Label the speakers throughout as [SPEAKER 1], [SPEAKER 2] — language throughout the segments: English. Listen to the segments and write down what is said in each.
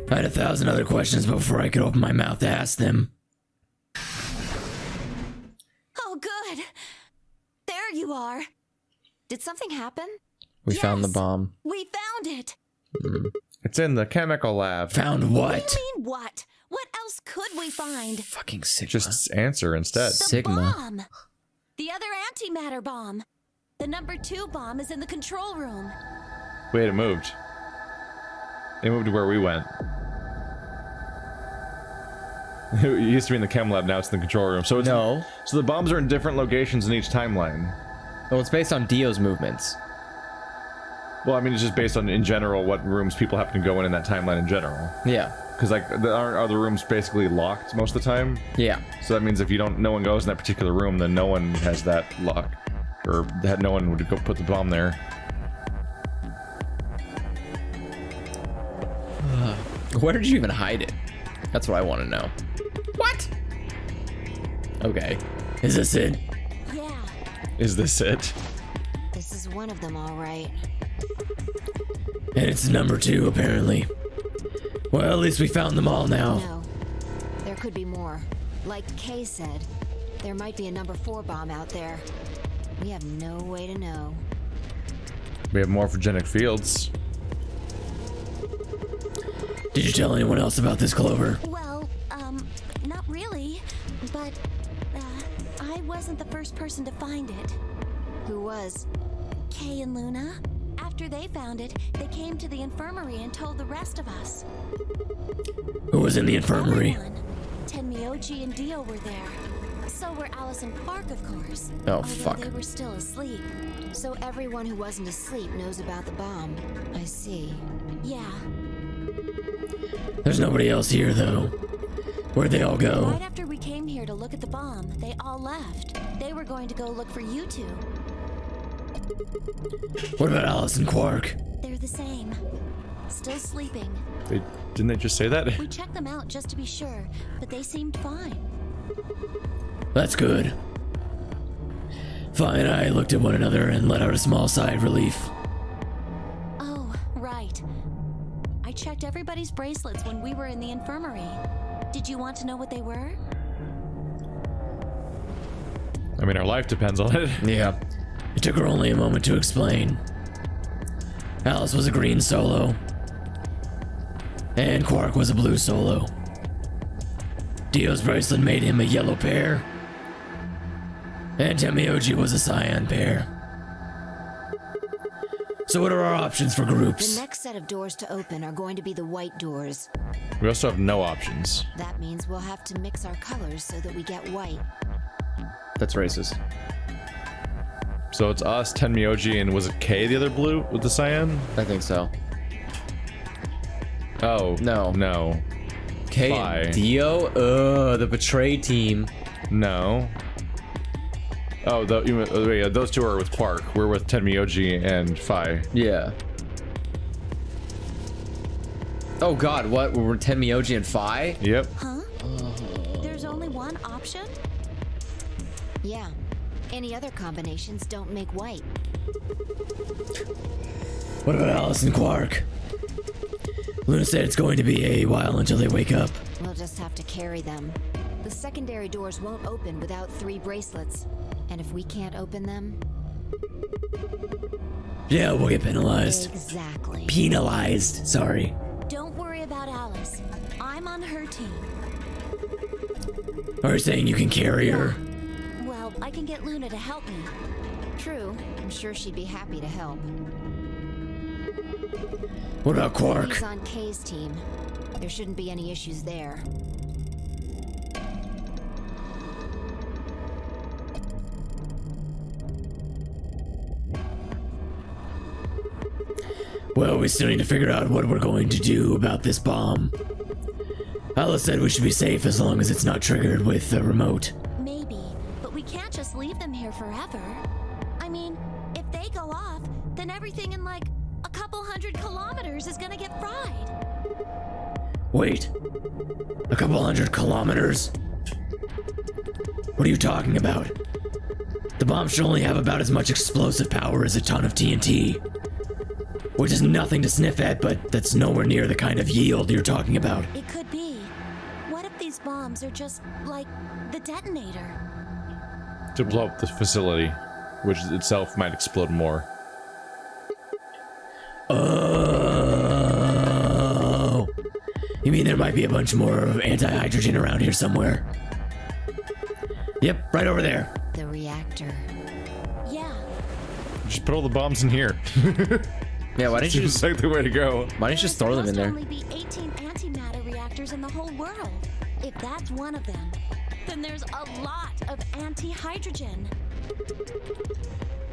[SPEAKER 1] I had 1,000 other questions before I could open my mouth to ask them.
[SPEAKER 2] Oh, good. There you are. Did something happen?
[SPEAKER 3] We
[SPEAKER 2] Yes,
[SPEAKER 3] found the bomb.
[SPEAKER 2] We found it.
[SPEAKER 4] It's in the chemical lab.
[SPEAKER 1] Found
[SPEAKER 2] What
[SPEAKER 1] what?
[SPEAKER 2] do you mean what? What else could we find?
[SPEAKER 3] Fucking Sigma.
[SPEAKER 4] Just answer instead.
[SPEAKER 2] The
[SPEAKER 3] Sigma.
[SPEAKER 2] bomb. The other antimatter bomb. The number 2 bomb is in the control room.
[SPEAKER 4] Wait, it moved. It moved to where we went. It used to be in the chem lab, now it's in the control room. So it's
[SPEAKER 3] No.
[SPEAKER 4] So the bombs are in different locations in each timeline.
[SPEAKER 3] Well, it's based on Dio's movements.
[SPEAKER 4] Well, I mean, it's just based on, in general, what rooms people happen to go in that timeline in general.
[SPEAKER 3] Yeah.
[SPEAKER 4] Because, like, aren't other rooms basically locked most of the time?
[SPEAKER 3] Yeah.
[SPEAKER 4] So that means if you don't, no one goes in that particular room, then no one has that lock. Or that no one would go put the bomb there.
[SPEAKER 3] Where did you even hide it? That's what I want to know. What? Okay.
[SPEAKER 1] Is this it?
[SPEAKER 2] Yeah,
[SPEAKER 4] Is this it?
[SPEAKER 2] this is one of them, all right.
[SPEAKER 1] And it's number 2, apparently. Well, at least we found them all now.
[SPEAKER 2] No, there could be more. Like Kay said, there might be a number 4 bomb out there. We have no way to know.
[SPEAKER 4] We have morphogenic fields.
[SPEAKER 1] Did you tell anyone else about this, Clover?
[SPEAKER 2] Well, not really, but I wasn't the first person to find it. Who was? Kay and Luna. After they found it, they came to the infirmary and told the rest of us.
[SPEAKER 1] Who was in the infirmary?
[SPEAKER 2] Everyone. Tenmyoji and Dio were there. So were Alice and Quark, of course.
[SPEAKER 3] Oh,
[SPEAKER 2] although
[SPEAKER 3] fuck.
[SPEAKER 2] they were still asleep. So everyone who wasn't asleep knows about the bomb. I see. Yeah.
[SPEAKER 1] There's nobody else here, though. Where'd they all go?
[SPEAKER 2] Right after we came here to look at the bomb, they all left. They were going to go look for you two.
[SPEAKER 1] What about Alice and Quark?
[SPEAKER 2] They're the same. Still sleeping.
[SPEAKER 4] Didn't they just say that?
[SPEAKER 2] We checked them out just to be sure, but they seemed fine.
[SPEAKER 1] That's good. Fine, I looked at one another and let out a small sigh of relief.
[SPEAKER 2] Oh, right. I checked everybody's bracelets when we were in the infirmary. Did you want to know what they were?
[SPEAKER 4] I mean, our life depends on it.
[SPEAKER 1] Yeah. It took her only a moment to explain. Alice was a green solo. And Quark was a blue solo. Dio's bracelet made him a yellow pair. And Tenmyoji was a cyan pair. So what are our options for
[SPEAKER 2] The
[SPEAKER 1] groups?
[SPEAKER 2] next set of doors to open are going to be the white doors.
[SPEAKER 4] We also have no options.
[SPEAKER 2] That means we'll have to mix our colors so that we get white.
[SPEAKER 3] That's racist.
[SPEAKER 4] So it's us, Tenmyoji, and was it K, the other blue with the cyan?
[SPEAKER 3] I think so.
[SPEAKER 4] Oh.
[SPEAKER 3] No.
[SPEAKER 4] No.
[SPEAKER 3] K
[SPEAKER 4] Phi.
[SPEAKER 3] and Dio? The betrayed team.
[SPEAKER 4] No. Oh, those two are with Quark. We're with Tenmyoji and Phi.
[SPEAKER 3] Yeah. Oh god, what? We're Tenmyoji and Phi?
[SPEAKER 4] Yep.
[SPEAKER 2] Huh? There's only one option? Yeah. Any other combinations don't make white.
[SPEAKER 1] What about Alice and Quark? Luna said it's going to be a while until they wake up.
[SPEAKER 2] We'll just have to carry them. The secondary doors won't open without 3 bracelets. And if we can't open them...
[SPEAKER 1] Yeah, we'll get penalized.
[SPEAKER 2] Exactly.
[SPEAKER 1] Penalized, sorry.
[SPEAKER 2] Don't worry about Alice. I'm on her team.
[SPEAKER 1] Are you saying you can carry her?
[SPEAKER 2] Well, I can get Luna to help me. True. I'm sure she'd be happy to help.
[SPEAKER 1] What about Quark?
[SPEAKER 2] He's on Kay's team. There shouldn't be any issues there.
[SPEAKER 1] Well, we still need to figure out what we're going to do about this bomb. Alice said we should be safe as long as it's not triggered with a remote.
[SPEAKER 2] Maybe, but we can't just leave them here forever. I mean, if they go off, then everything in like a couple 100 kilometers is gonna get fried.
[SPEAKER 1] Wait. A couple 100 kilometers? What are you talking about? The bomb should only have about as much explosive power as a ton of TNT. which is nothing to sniff at, but that's nowhere near the kind of yield you're talking about.
[SPEAKER 2] It could be. What if these bombs are just like the detonator?
[SPEAKER 4] To blow up the facility, which itself might explode more.
[SPEAKER 1] Oh. You mean there might be a bunch more of anti-hydrogen around here somewhere? Yep, right over there.
[SPEAKER 2] The reactor. Yeah.
[SPEAKER 4] Just put all the bombs in here.
[SPEAKER 3] Yeah, why didn't you
[SPEAKER 4] Seems
[SPEAKER 3] just
[SPEAKER 4] like the way to go.
[SPEAKER 3] why didn't you just throw them in there?
[SPEAKER 2] There must only be 18 antimatter reactors in the whole world. If that's one of them, then there's a lot of anti-hydrogen.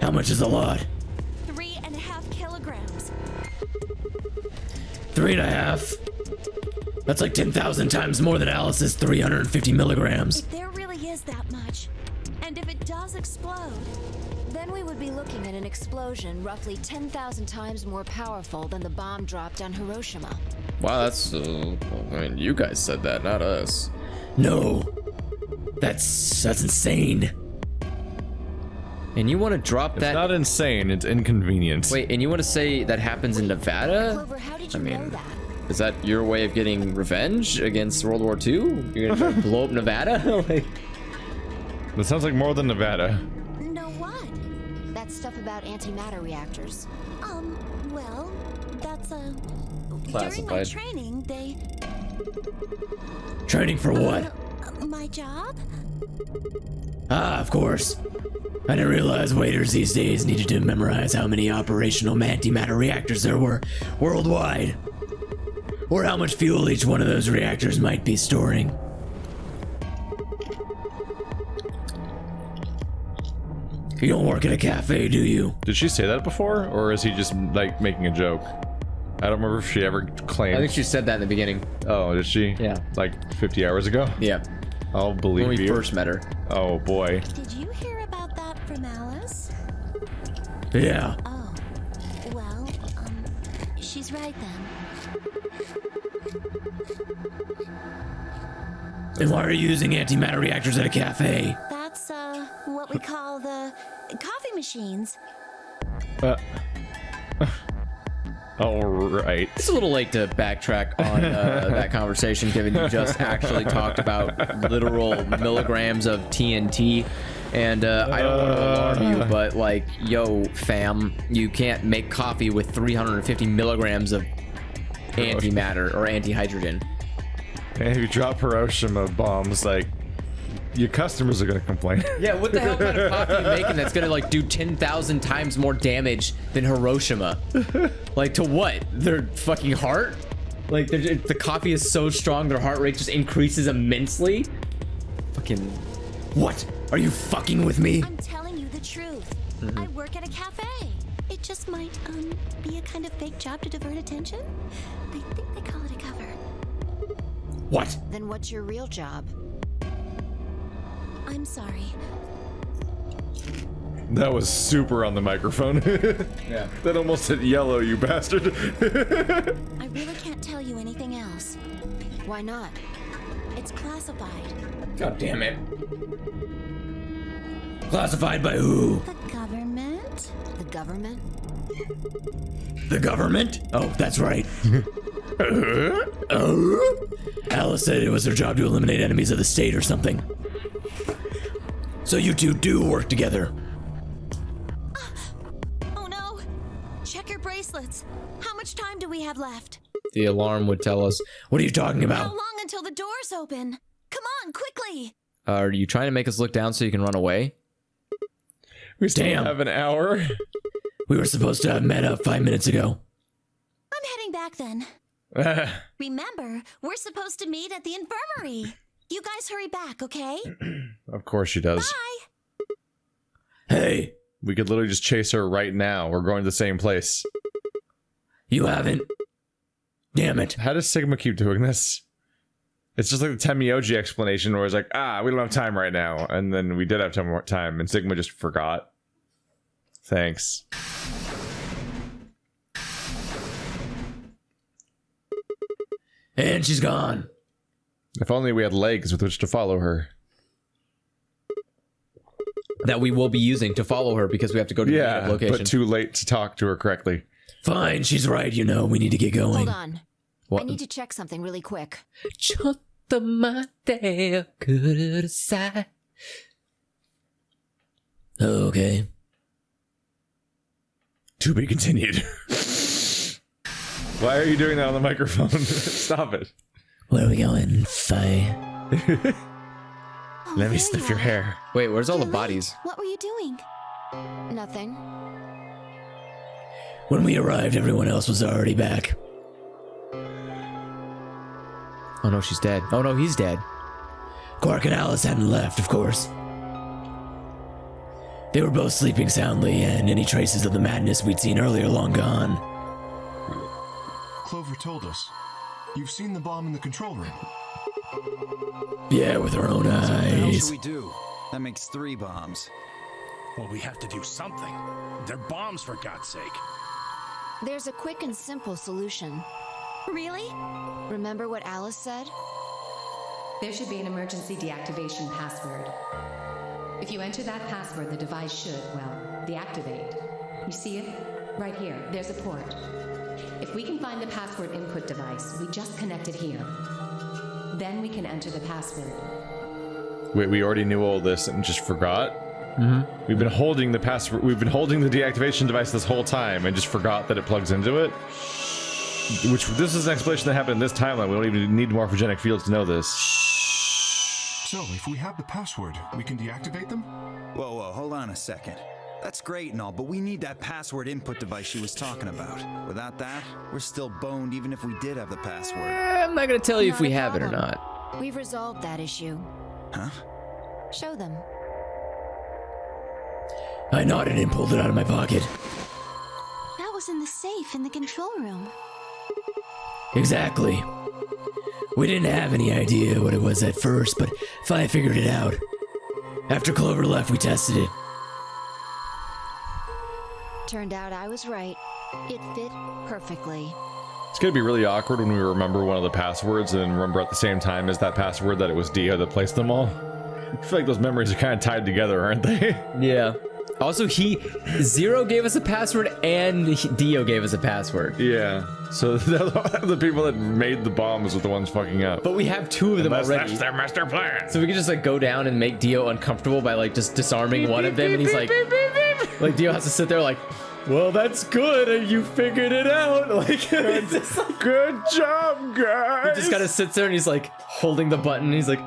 [SPEAKER 1] How much is a lot?
[SPEAKER 2] 3.5 kilograms.
[SPEAKER 1] 3.5. That's like 10,000 times more than Alice's 350 milligrams.
[SPEAKER 2] If there really is that much, and if it does explode,
[SPEAKER 5] Then we would be looking at an explosion roughly 10,000 times more powerful than the bomb dropped on Hiroshima.
[SPEAKER 3] Wow, that's I mean, you guys said that, not us.
[SPEAKER 1] No. That's insane.
[SPEAKER 3] And you want to drop
[SPEAKER 4] It's
[SPEAKER 3] that?
[SPEAKER 4] not insane, it's inconvenient.
[SPEAKER 3] Wait, and you want to say that happens in Nevada?
[SPEAKER 5] Clover, how did you
[SPEAKER 3] I mean,
[SPEAKER 5] know that?
[SPEAKER 3] Is that your way of getting revenge against World War II? You're gonna try to blow up Nevada? Like,
[SPEAKER 4] That sounds like more than Nevada.
[SPEAKER 2] know what?
[SPEAKER 5] That stuff about antimatter reactors.
[SPEAKER 2] Well, that's during my
[SPEAKER 3] Classified.
[SPEAKER 2] training, they
[SPEAKER 1] Training for what?
[SPEAKER 2] my job?
[SPEAKER 1] Ah, of course. I didn't realize waiters these days needed to memorize how many operational antimatter reactors there were worldwide. Or how much fuel each one of those reactors might be storing. You don't work at a cafe, do you?
[SPEAKER 4] Did she say that before, or is he just like making a joke? I don't remember if she ever claimed.
[SPEAKER 3] I think she said that in the beginning.
[SPEAKER 4] Oh, did she?
[SPEAKER 3] Yeah.
[SPEAKER 4] Like 50 hours ago?
[SPEAKER 3] Yeah,
[SPEAKER 4] I'll believe
[SPEAKER 3] when we
[SPEAKER 4] you.
[SPEAKER 3] first met her.
[SPEAKER 4] Oh boy.
[SPEAKER 2] Did you hear about that from Alice?
[SPEAKER 1] Yeah.
[SPEAKER 2] Oh, well, she's right then.
[SPEAKER 1] Then why are you using antimatter reactors at a cafe?
[SPEAKER 2] That's, what we call the coffee machines.
[SPEAKER 4] All right.
[SPEAKER 3] It's a little late to backtrack on that conversation, given you just actually talked about literal milligrams of TNT. And I don't want to alarm you, but like, yo, fam, you can't make coffee with 350 milligrams of antimatter or antihydrogen.
[SPEAKER 4] And if you drop Hiroshima bombs, like, your customers are gonna complain.
[SPEAKER 3] Yeah, what the hell kind of coffee are you making that's gonna like do 10,000 times more damage than Hiroshima? Like, to what? Their fucking heart? Like, the coffee is so strong, their heart rate just increases immensely? Fucking...
[SPEAKER 1] What? Are you fucking with me?
[SPEAKER 2] I'm telling you the truth. I work at a cafe. It just might, be a kind of fake job to divert attention. I think they call it a cover.
[SPEAKER 1] What?
[SPEAKER 5] Then what's your real job?
[SPEAKER 2] I'm sorry.
[SPEAKER 4] That was super on the microphone.
[SPEAKER 3] Yeah.
[SPEAKER 4] That almost hit yellow, you bastard.
[SPEAKER 2] I really can't tell you anything else.
[SPEAKER 5] Why not?
[SPEAKER 2] It's classified.
[SPEAKER 3] God damn it.
[SPEAKER 1] Classified by who?
[SPEAKER 2] The government?
[SPEAKER 5] The government?
[SPEAKER 1] The government? Oh, that's right. Alice said it was her job to eliminate enemies of the state or something. So you two do work together.
[SPEAKER 2] Oh no! Check your bracelets. How much time do we have left?
[SPEAKER 3] The alarm would tell us.
[SPEAKER 1] What are you talking
[SPEAKER 2] How
[SPEAKER 1] about?
[SPEAKER 2] long until the doors open? Come on, quickly!
[SPEAKER 3] Are you trying to make us look down so you can run away?
[SPEAKER 4] We still
[SPEAKER 1] Damn.
[SPEAKER 4] have an hour.
[SPEAKER 1] We were supposed to have met up 5 minutes ago.
[SPEAKER 2] I'm heading back then. Remember, we're supposed to meet at the infirmary. You guys hurry back, okay?
[SPEAKER 4] Of course she does.
[SPEAKER 2] Bye!
[SPEAKER 1] Hey,
[SPEAKER 4] We could literally just chase her right now. We're going to the same place.
[SPEAKER 1] you haven't. Damn it.
[SPEAKER 4] How does Sigma keep doing this? It's just like the Temioji explanation where it's like, we don't have time right now. And then we did have time, and Sigma just forgot. Thanks.
[SPEAKER 1] And she's gone.
[SPEAKER 4] If only we had legs with which to follow her.
[SPEAKER 3] That we will be using to follow her because we have to go to the
[SPEAKER 4] Yeah,
[SPEAKER 3] location.
[SPEAKER 4] but too late to talk to her correctly.
[SPEAKER 1] Fine, she's right, you know, we need to get going.
[SPEAKER 5] Hold on.
[SPEAKER 3] What?
[SPEAKER 5] I need to check something really quick.
[SPEAKER 1] Okay.
[SPEAKER 4] To be continued. Why are you doing that on the microphone? Stop it.
[SPEAKER 1] Where are we going, Faye?
[SPEAKER 2] Oh,
[SPEAKER 4] Let me
[SPEAKER 2] there
[SPEAKER 4] sniff
[SPEAKER 2] you
[SPEAKER 4] your
[SPEAKER 2] are.
[SPEAKER 4] hair.
[SPEAKER 3] Wait, where's all the
[SPEAKER 2] You're
[SPEAKER 3] bodies?
[SPEAKER 2] late. What were you doing?
[SPEAKER 5] Nothing.
[SPEAKER 1] When we arrived, everyone else was already back.
[SPEAKER 3] Oh no, she's dead. Oh no, he's dead.
[SPEAKER 1] Quark and Alice hadn't left, of course. They were both sleeping soundly, and any traces of the madness we'd seen earlier long gone.
[SPEAKER 6] Clover told us. You've seen the bomb in the control room.
[SPEAKER 1] Yeah, with our own
[SPEAKER 7] What the hell
[SPEAKER 1] eyes.
[SPEAKER 7] should we do? That makes 3 bombs.
[SPEAKER 8] Well, we have to do something. They're bombs, for God's sake.
[SPEAKER 5] There's a quick and simple solution.
[SPEAKER 2] Really?
[SPEAKER 5] Remember what Alice said?
[SPEAKER 9] There should be an emergency deactivation password. If you enter that password, the device should, well, deactivate. You see it? Right here. There's a port. If we can find the password input device, we just connect it here. Then we can enter the password.
[SPEAKER 4] Wait, we already knew all this and just forgot? Mm-hmm. We've been holding the password. We've been holding the deactivation device this whole time and just forgot that it plugs into it. Which this is an explanation that happened in this timeline. We don't even need morphogenic fields to know this.
[SPEAKER 6] So, if we have the password, we can deactivate them?
[SPEAKER 7] Whoa, hold on a second. That's great and all, but we need that password input device she was talking about. Without that, we're still boned even if we did have the password.
[SPEAKER 3] I'm not gonna tell you if
[SPEAKER 5] Not
[SPEAKER 3] we
[SPEAKER 5] a
[SPEAKER 3] have it or
[SPEAKER 5] problem.
[SPEAKER 3] not.
[SPEAKER 5] We've resolved that issue.
[SPEAKER 7] Huh?
[SPEAKER 5] Show them.
[SPEAKER 1] I nodded and pulled it out of my pocket.
[SPEAKER 2] That was in the safe in the control room.
[SPEAKER 1] Exactly. We didn't have any idea what it was at first, but Fi figured it out. After Clover left, we tested it.
[SPEAKER 5] Turned out I was right. It fit perfectly.
[SPEAKER 4] It's gonna be really awkward when we remember one of the passwords and remember at the same time as that password that it was Dio that placed them all. I feel like those memories are kind of tied together, aren't they?
[SPEAKER 3] Yeah. Also, Zero gave us a password and Dio gave us a password.
[SPEAKER 4] Yeah. So the people that made the bombs were the ones fucking up.
[SPEAKER 3] But we have 2 of them
[SPEAKER 4] Unless
[SPEAKER 3] already.
[SPEAKER 4] that's their master plan.
[SPEAKER 3] So we could just like go down and make Dio uncomfortable by like just disarming one of them, and he's like Dio has to sit there like, well, that's good, you figured it out. Like, it's just like,
[SPEAKER 4] Good job, guys.
[SPEAKER 3] he just kind of sits there and he's like holding the button. And he's like,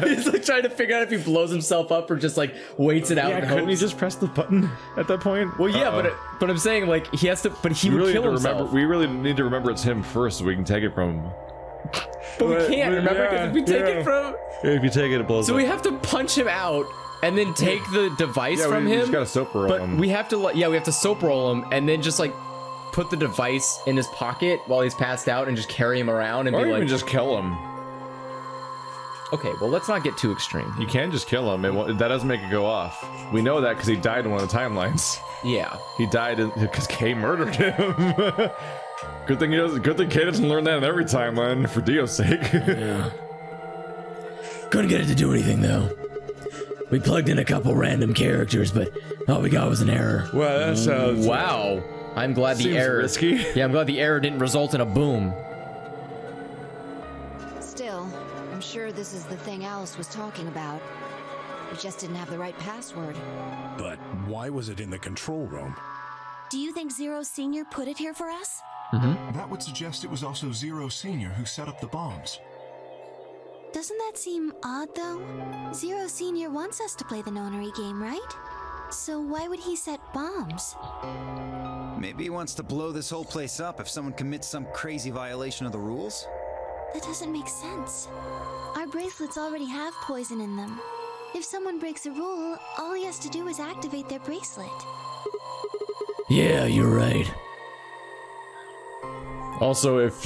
[SPEAKER 3] he's like trying to figure out if he blows himself up or just like waits it out.
[SPEAKER 4] Yeah,
[SPEAKER 3] and
[SPEAKER 4] couldn't he
[SPEAKER 3] hopes.
[SPEAKER 4] just press the button at that point?
[SPEAKER 3] Well, yeah, but I'm saying like he has to, but he
[SPEAKER 4] we
[SPEAKER 3] would
[SPEAKER 4] really
[SPEAKER 3] kill
[SPEAKER 4] need to
[SPEAKER 3] himself.
[SPEAKER 4] remember. We really need to remember it's him first, so we can take it from him.
[SPEAKER 3] but we can't remember because if we take it from,
[SPEAKER 4] If you take it, it blows
[SPEAKER 3] so
[SPEAKER 4] up.
[SPEAKER 3] we have to punch him out and then take the device from
[SPEAKER 4] we
[SPEAKER 3] him.
[SPEAKER 4] just gotta soap roll
[SPEAKER 3] But
[SPEAKER 4] him.
[SPEAKER 3] we have to, we have to soap roll him and then just like put the device in his pocket while he's passed out and just carry him around and
[SPEAKER 4] or
[SPEAKER 3] be
[SPEAKER 4] even
[SPEAKER 3] like,
[SPEAKER 4] just kill him.
[SPEAKER 3] okay, well, let's not get too extreme.
[SPEAKER 4] You can just kill him. That doesn't make it go off. We know that because he died in one of the timelines.
[SPEAKER 3] Yeah.
[SPEAKER 4] He died because Kay murdered him. Good thing Kay doesn't learn that in every timeline for Dio's sake.
[SPEAKER 1] Couldn't get it to do anything, though. We plugged in a couple random characters, but all we got was an error.
[SPEAKER 4] Well, that sounds
[SPEAKER 3] Wow. I'm glad the
[SPEAKER 4] Seems
[SPEAKER 3] error.
[SPEAKER 4] risky.
[SPEAKER 3] Yeah, I'm glad the error didn't result in a boom.
[SPEAKER 5] Still, I'm sure this is the thing Alice was talking about. We just didn't have the right password.
[SPEAKER 8] But why was it in the control room?
[SPEAKER 2] Do you think Zero Senior put it here for us?
[SPEAKER 6] That would suggest it was also Zero Senior who set up the bombs.
[SPEAKER 2] Doesn't that seem odd, though? Zero Senior wants us to play the Nonary game, right? So why would he set bombs?
[SPEAKER 7] Maybe he wants to blow this whole place up if someone commits some crazy violation of the rules?
[SPEAKER 2] That doesn't make sense. Our bracelets already have poison in them. If someone breaks a rule, all he has to do is activate their bracelet.
[SPEAKER 1] Yeah, you're right.
[SPEAKER 4] Also, if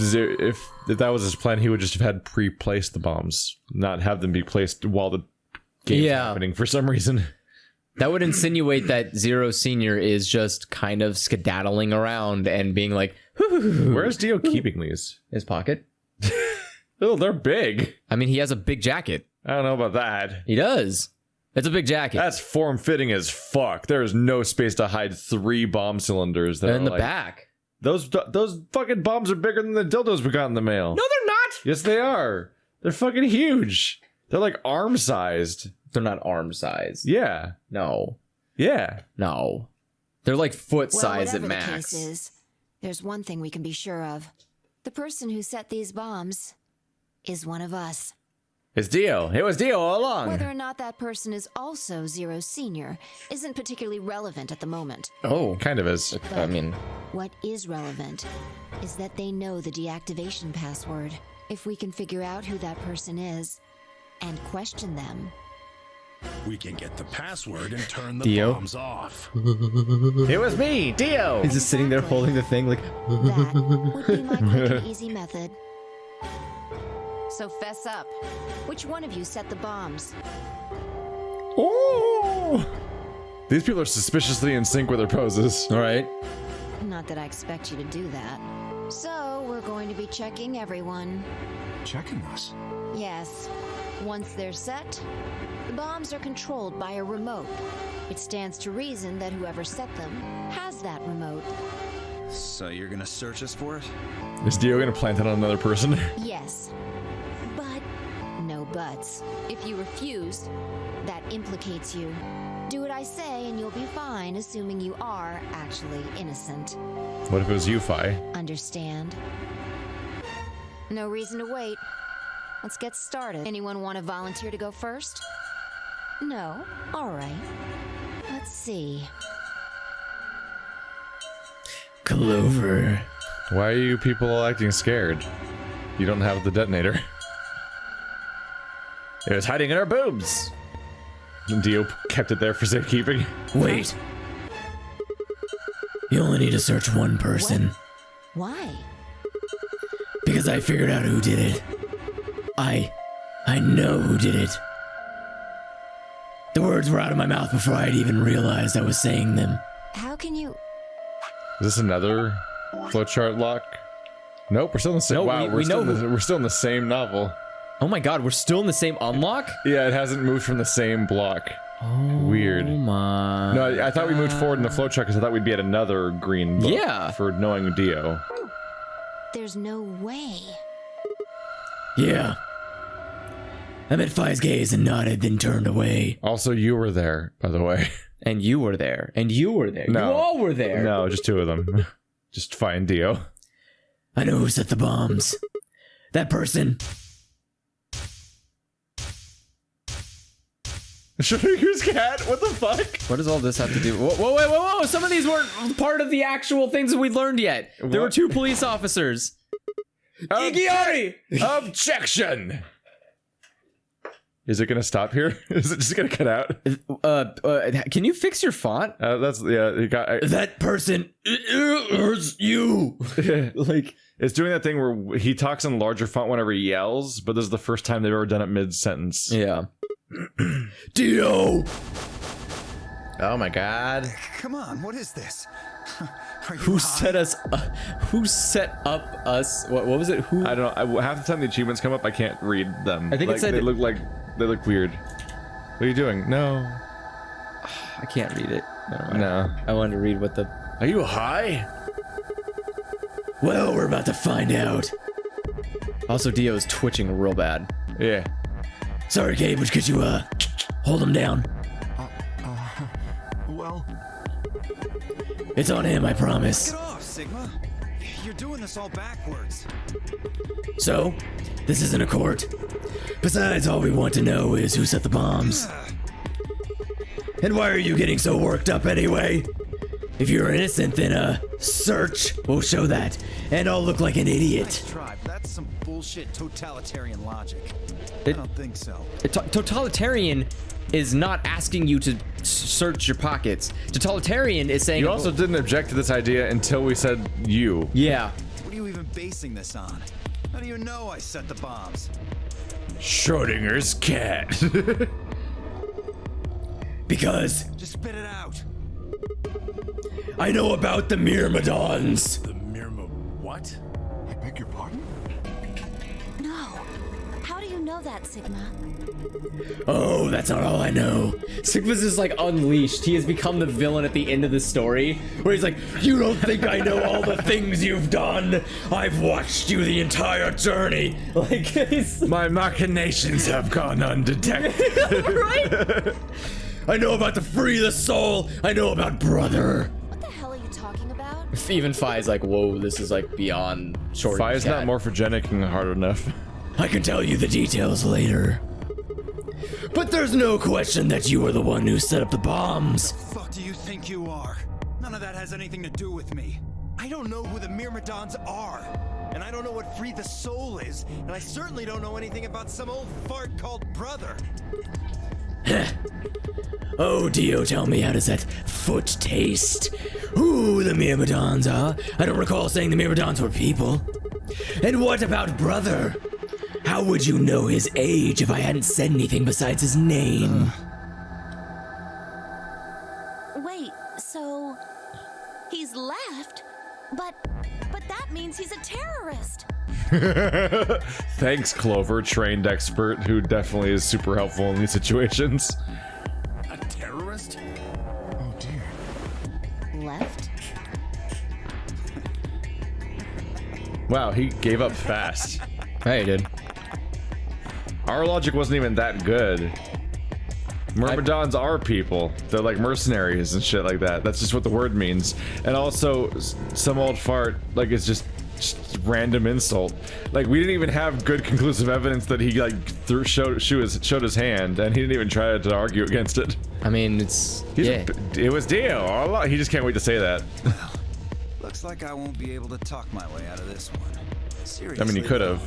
[SPEAKER 4] that was his plan, he would just have had pre-placed the bombs, not have them be placed while the game's happening for some reason.
[SPEAKER 3] That would insinuate that Zero Senior is just kind of skedaddling around and being like,
[SPEAKER 4] Where's Dio keeping these?
[SPEAKER 3] his pocket.
[SPEAKER 4] Oh, they're big.
[SPEAKER 3] I mean, he has a big jacket.
[SPEAKER 4] I don't know about that.
[SPEAKER 3] He does. It's a big jacket.
[SPEAKER 4] That's form-fitting as fuck. There is no space to hide 3 bomb cylinders. That
[SPEAKER 3] They're in the
[SPEAKER 4] like,
[SPEAKER 3] back.
[SPEAKER 4] Those fucking bombs are bigger than the dildos we got in the mail.
[SPEAKER 3] No, they're not.
[SPEAKER 4] Yes, they are. They're fucking huge. They're like arm-sized.
[SPEAKER 3] They're not arm-sized.
[SPEAKER 4] Yeah.
[SPEAKER 3] No.
[SPEAKER 4] Yeah.
[SPEAKER 3] No. They're like foot
[SPEAKER 5] Well,
[SPEAKER 3] size at
[SPEAKER 5] whatever the
[SPEAKER 3] max.
[SPEAKER 5] case is, there's one thing we can be sure of. The person who set these bombs is one of us.
[SPEAKER 4] It's Dio. It was Dio all along.
[SPEAKER 5] Whether or not that person is also Zero Senior isn't particularly relevant at the moment.
[SPEAKER 3] Oh.
[SPEAKER 4] Kind of is.
[SPEAKER 3] I mean,
[SPEAKER 5] What is relevant is that they know the deactivation password. If we can figure out who that person is and question them,
[SPEAKER 8] We can get the password and turn the
[SPEAKER 3] Dio?
[SPEAKER 8] bombs off.
[SPEAKER 4] It was me, Dio.
[SPEAKER 3] he's just sitting there holding the thing like,
[SPEAKER 5] that would be my quick and easy method. So fess up. Which one of you set the bombs?
[SPEAKER 4] Oh. These people are suspiciously in sync with their poses.
[SPEAKER 3] all right.
[SPEAKER 5] Not that I expect you to do that. So, we're going to be checking everyone.
[SPEAKER 6] Checking us.
[SPEAKER 5] Yes. Once they're set, the bombs are controlled by a remote. It stands to reason that whoever set them has that remote.
[SPEAKER 7] So you're gonna search us for it?
[SPEAKER 4] Is Dio gonna plant it on another person?
[SPEAKER 5] Yes. But no buts. If you refuse, that implicates you. Do what I say and you'll be fine, assuming you are actually innocent.
[SPEAKER 4] What if it was you, Fi?
[SPEAKER 5] Understand? No reason to wait. Let's get started. Anyone want to volunteer to go first? No? All right. Let's see.
[SPEAKER 1] Clover.
[SPEAKER 4] Why are you people all acting scared? You don't have the detonator. It was hiding in our boobs. And Dio kept it there for safekeeping.
[SPEAKER 1] Wait. You only need to search one person.
[SPEAKER 5] Why?
[SPEAKER 1] Because I figured out who did it. I know who did it. The words were out of my mouth before I'd even realized I was saying them.
[SPEAKER 5] How can you...
[SPEAKER 4] Is this another flowchart lock? Nope, we're still in the same.
[SPEAKER 3] No,
[SPEAKER 4] wow,
[SPEAKER 3] we know
[SPEAKER 4] we're still in the same novel.
[SPEAKER 3] Oh my god, we're still in the same unlock?
[SPEAKER 4] Yeah, it hasn't moved from the same block.
[SPEAKER 3] Oh,
[SPEAKER 4] Weird.
[SPEAKER 3] my.
[SPEAKER 4] No, I thought we moved forward in the flowchart because I thought we'd be at another green book.
[SPEAKER 3] Yeah.
[SPEAKER 4] For knowing Dio.
[SPEAKER 5] There's no way.
[SPEAKER 1] Yeah. I met Fi's gaze and nodded, then turned away.
[SPEAKER 4] Also, you were there, by the way.
[SPEAKER 3] And you were there. And you were there.
[SPEAKER 4] No.
[SPEAKER 3] You all were there.
[SPEAKER 4] No, just 2 of them. Just find Dio.
[SPEAKER 1] I know who set the bombs. That person.
[SPEAKER 4] Schrodinger's cat? What the fuck?
[SPEAKER 3] What does all this have to do? Whoa. Some of these weren't part of the actual things that we learned yet. There were 2 police officers. Igiari!
[SPEAKER 4] Objection! Is it gonna stop here? Is it just gonna cut out?
[SPEAKER 3] Can you fix your font?
[SPEAKER 4] That's, yeah, you got...
[SPEAKER 1] That person hurts you.
[SPEAKER 3] Like,
[SPEAKER 4] it's doing that thing where he talks in larger font whenever he yells, but this is the first time they've ever done it mid-sentence.
[SPEAKER 3] yeah.
[SPEAKER 1] Dio!
[SPEAKER 4] Oh my god.
[SPEAKER 7] Come on, what is this? Are you
[SPEAKER 3] Who
[SPEAKER 7] high?
[SPEAKER 3] set us? Who set up us? What was it? Who?
[SPEAKER 4] I don't know. Half the time the achievements come up, I can't read them.
[SPEAKER 3] I think it said-
[SPEAKER 4] they look weird. What are you doing? No.
[SPEAKER 3] I can't read it. Never mind.
[SPEAKER 4] No.
[SPEAKER 3] I wanted to read what the.
[SPEAKER 4] Are you high?
[SPEAKER 1] Well, we're about to find out.
[SPEAKER 3] Also, Dio's twitching real bad.
[SPEAKER 4] Yeah.
[SPEAKER 1] Sorry, Cage, could you, hold him down?
[SPEAKER 6] Well,
[SPEAKER 1] It's on him, I promise.
[SPEAKER 7] Get off, Sigma. You're doing this all backwards.
[SPEAKER 1] So, this isn't a court. Besides, all we want to know is who set the bombs. And why are you getting so worked up anyway? If you're innocent, then a search will show that, and I'll look like an idiot.
[SPEAKER 7] Nice try, but that's some bullshit totalitarian logic. I don't think so.
[SPEAKER 3] Totalitarian is not asking you to search your pockets. Totalitarian is saying.
[SPEAKER 4] You also didn't object to this idea until we said you.
[SPEAKER 3] Yeah.
[SPEAKER 7] What are you even basing this on? How do you know I set the bombs?
[SPEAKER 4] Schrodinger's cat.
[SPEAKER 1] Because
[SPEAKER 7] Just spit it out.
[SPEAKER 1] I know about the Myrmidons.
[SPEAKER 8] The Mirma what?
[SPEAKER 6] I beg your pardon?
[SPEAKER 2] No. How do you know that, Sigma?
[SPEAKER 1] Oh, that's not all I know.
[SPEAKER 3] Sigma's just like unleashed. He has become the villain at the end of the story, where he's like,
[SPEAKER 1] You don't think I know all the things you've done? I've watched you the entire journey.
[SPEAKER 3] like, he's,
[SPEAKER 4] My machinations have gone undetected.
[SPEAKER 3] right?
[SPEAKER 1] I know about the free the soul. I know about brother.
[SPEAKER 2] What the hell are you talking about?
[SPEAKER 3] Even Phi's like, whoa, this is like beyond short.
[SPEAKER 4] Phi is not morphogenic and hard enough.
[SPEAKER 1] I can tell you the details later. But there's no question that you were the one who set up the bombs.
[SPEAKER 7] Fuck do you think you are? None of that has anything to do with me. I don't know who the Myrmidons are. And I don't know what Free the Soul is. And I certainly don't know anything about some old fart called Brother.
[SPEAKER 1] Oh, Dio, tell me, how does that foot taste? Who the Myrmidons are? I don't recall saying the Myrmidons were people. And what about brother? How would you know his age if I hadn't said anything besides his name?
[SPEAKER 2] Wait, so he's left? But that means he's a terrorist.
[SPEAKER 4] Thanks, Clover, trained expert who definitely is super helpful in these situations.
[SPEAKER 8] A terrorist?
[SPEAKER 6] Oh dear.
[SPEAKER 5] Left?
[SPEAKER 4] Wow, he gave up fast.
[SPEAKER 3] Hey, dude.
[SPEAKER 4] Our logic wasn't even that good. Myrmidons are people. They're like mercenaries and shit like that. That's just what the word means. And also, some old fart, like, it's just random insult. Like, we didn't even have good conclusive evidence that he like showed his hand, and he didn't even try to argue against it.
[SPEAKER 3] I mean, it
[SPEAKER 4] was Dio. He just can't wait to say that.
[SPEAKER 7] Well, looks like I won't be able to talk my way out of this one. Seriously.
[SPEAKER 4] I mean, you could have.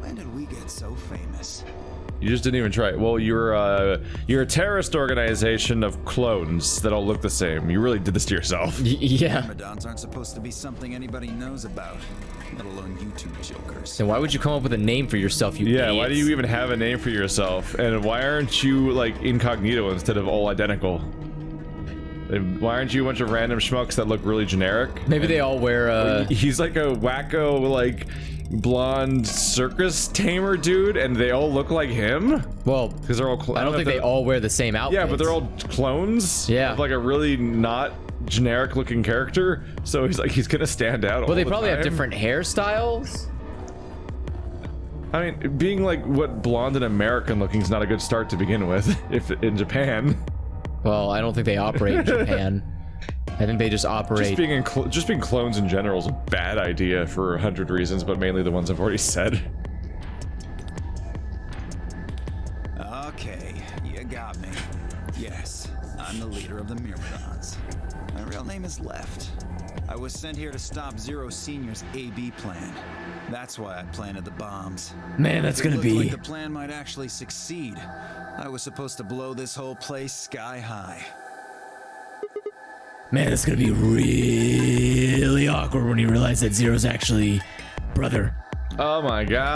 [SPEAKER 7] When did we get so famous?
[SPEAKER 4] You just didn't even try it. Well, you're a terrorist organization of clones that all look the same. You really did this to yourself.
[SPEAKER 3] Yeah.
[SPEAKER 7] Myrmidons aren't supposed to be something anybody knows about, let alone you two jokers.
[SPEAKER 3] Then why would you come up with a name for yourself, you
[SPEAKER 4] Yeah, why do
[SPEAKER 3] idiots?
[SPEAKER 4] you even have a name for yourself? And why aren't you like incognito instead of all identical? Why aren't you a bunch of random schmucks that look really generic?
[SPEAKER 3] Maybe they all wear
[SPEAKER 4] He's like a wacko, like, blonde circus tamer dude, and they all look like him?
[SPEAKER 3] well,
[SPEAKER 4] Because they're all
[SPEAKER 3] I don't think they all wear the same outfits.
[SPEAKER 4] Yeah, but they're all clones?
[SPEAKER 3] Yeah.
[SPEAKER 4] Of like a really not generic looking character. So he's gonna stand out all
[SPEAKER 3] Well, they
[SPEAKER 4] the
[SPEAKER 3] probably have
[SPEAKER 4] time.
[SPEAKER 3] different hairstyles.
[SPEAKER 4] I mean, being like what blonde and American looking is not a good start to begin with, if in Japan.
[SPEAKER 3] Well, I don't think they operate in Japan. I think they just operate.
[SPEAKER 4] Just being clones in general is a bad idea for 100 reasons, but mainly the ones I've already said.
[SPEAKER 7] Okay, you got me. Yes, I'm the leader of the Myrmidons. My real name is Left. I was sent here to stop Zero Senior's AB plan. That's why I planted the bombs.
[SPEAKER 1] Man, that's gonna
[SPEAKER 7] It looked
[SPEAKER 1] be...
[SPEAKER 7] like the plan might actually succeed. I was supposed to blow this whole place sky high.
[SPEAKER 1] Man, that's gonna be really awkward when you realize that Zero's actually brother.
[SPEAKER 4] Oh my god!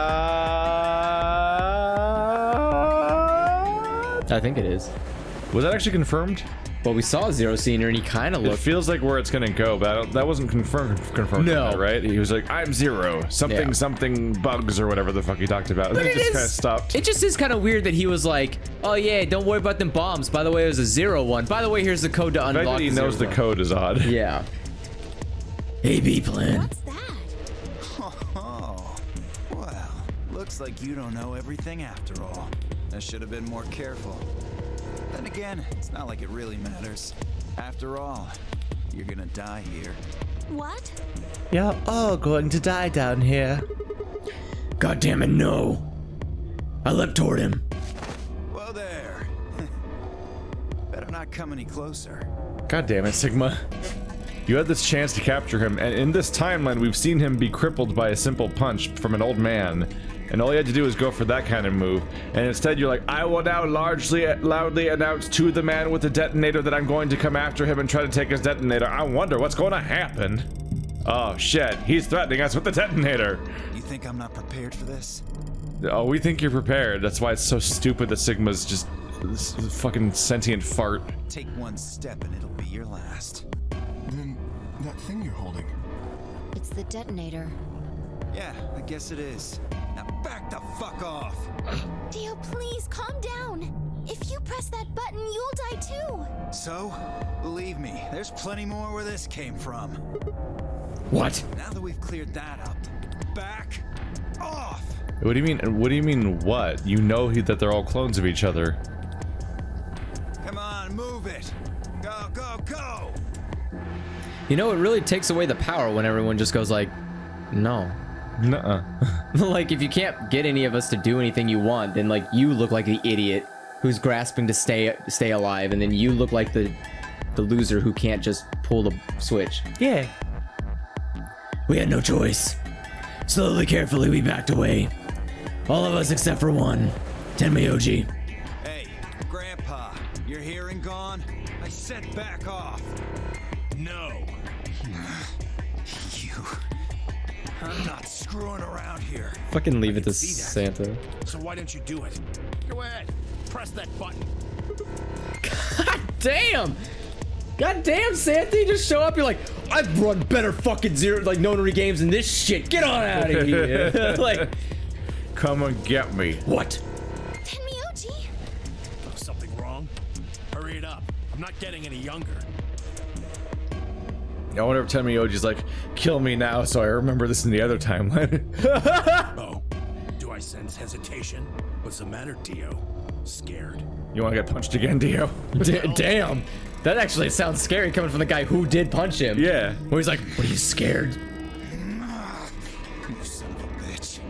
[SPEAKER 3] I think it is.
[SPEAKER 4] Was that actually confirmed?
[SPEAKER 3] Well, we saw Zero Senior, and he kind of
[SPEAKER 4] It
[SPEAKER 3] looked.
[SPEAKER 4] feels like where it's gonna go, but that wasn't confirmed.
[SPEAKER 3] No.
[SPEAKER 4] Right? He was like, "I'm Zero, something bugs or whatever the fuck he talked about." And
[SPEAKER 3] But
[SPEAKER 4] it
[SPEAKER 3] it
[SPEAKER 4] just
[SPEAKER 3] is-
[SPEAKER 4] kind of stopped.
[SPEAKER 3] It just is kind of weird that he was like, "Oh yeah, don't worry about them bombs. By the way, there's a 0-1. By the way, here's the code to
[SPEAKER 4] The fact
[SPEAKER 3] unlock."
[SPEAKER 4] that he
[SPEAKER 3] the
[SPEAKER 4] knows the
[SPEAKER 3] 0-1."
[SPEAKER 4] code is odd.
[SPEAKER 3] Yeah.
[SPEAKER 1] AB plan.
[SPEAKER 2] What's that?
[SPEAKER 7] Oh, well, looks like you don't know everything after all. I should have been more careful. Then again, it's not like it really matters. After all, you're gonna die here.
[SPEAKER 2] What?
[SPEAKER 1] You're all going to die down here. God damn it, no. I leapt toward him.
[SPEAKER 7] Whoa there. Better not come any closer.
[SPEAKER 4] God damn it, Sigma. You had this chance to capture him, and in this timeline, we've seen him be crippled by a simple punch from an old man. And all you had to do is go for that kind of move. And instead, you're like, I will now loudly announce to the man with the detonator that I'm going to come after him and try to take his detonator. I wonder what's going to happen. Oh, shit. He's threatening us with the detonator.
[SPEAKER 7] You think I'm not prepared for this?
[SPEAKER 4] Oh, we think you're prepared. That's why it's so stupid that Sigma's just this fucking sentient fart.
[SPEAKER 7] Take one step and it'll be your last.
[SPEAKER 6] Then that thing you're holding.
[SPEAKER 5] It's the detonator.
[SPEAKER 7] Yeah, I guess it is. Now back the fuck off.
[SPEAKER 2] Dio, please calm down. If you press that button, you'll die too.
[SPEAKER 7] So, believe me, there's plenty more where this came from.
[SPEAKER 1] What?
[SPEAKER 7] Now that we've cleared that up, back off.
[SPEAKER 4] What do you mean? What do you mean? What? You know that they're all clones of each other.
[SPEAKER 7] Come on, move it. Go, go, go.
[SPEAKER 3] You know, it really takes away the power when everyone just goes like, no.
[SPEAKER 4] Nuh-uh.
[SPEAKER 3] Like, if you can't get any of us to do anything you want, then like you look like the idiot who's grasping to stay alive, and then you look like the loser who can't just pull the switch.
[SPEAKER 1] Yeah. We had no choice. Slowly, carefully, we backed away. All of us except for one, Tenmyoji.
[SPEAKER 7] Hey, Grandpa, you're here and gone? I said back off.
[SPEAKER 8] No.
[SPEAKER 7] You. I'm not screwing around here.
[SPEAKER 3] Fucking leave it to
[SPEAKER 8] see that.
[SPEAKER 3] Santa.
[SPEAKER 8] So why don't you do it? Go ahead. Press that button.
[SPEAKER 3] God damn! God damn, Santa, you just show up, you're like, I've run better fucking Nonary Games than this shit. Get on out of here. Like,
[SPEAKER 4] Come and get me.
[SPEAKER 1] What?
[SPEAKER 2] Tenmyoji?
[SPEAKER 8] Oh, something wrong? Hurry it up. I'm not getting any younger.
[SPEAKER 4] I wonder if Tenmyoji's like, kill me now so I remember this in the other timeline.
[SPEAKER 8] Oh, do I sense hesitation? What's the matter, Dio? Scared?
[SPEAKER 4] You want to get punched again, Dio?
[SPEAKER 3] damn. That actually sounds scary coming from the guy who did punch him.
[SPEAKER 4] Yeah.
[SPEAKER 3] Where he's like, what, are you scared?
[SPEAKER 7] You son of a bitch.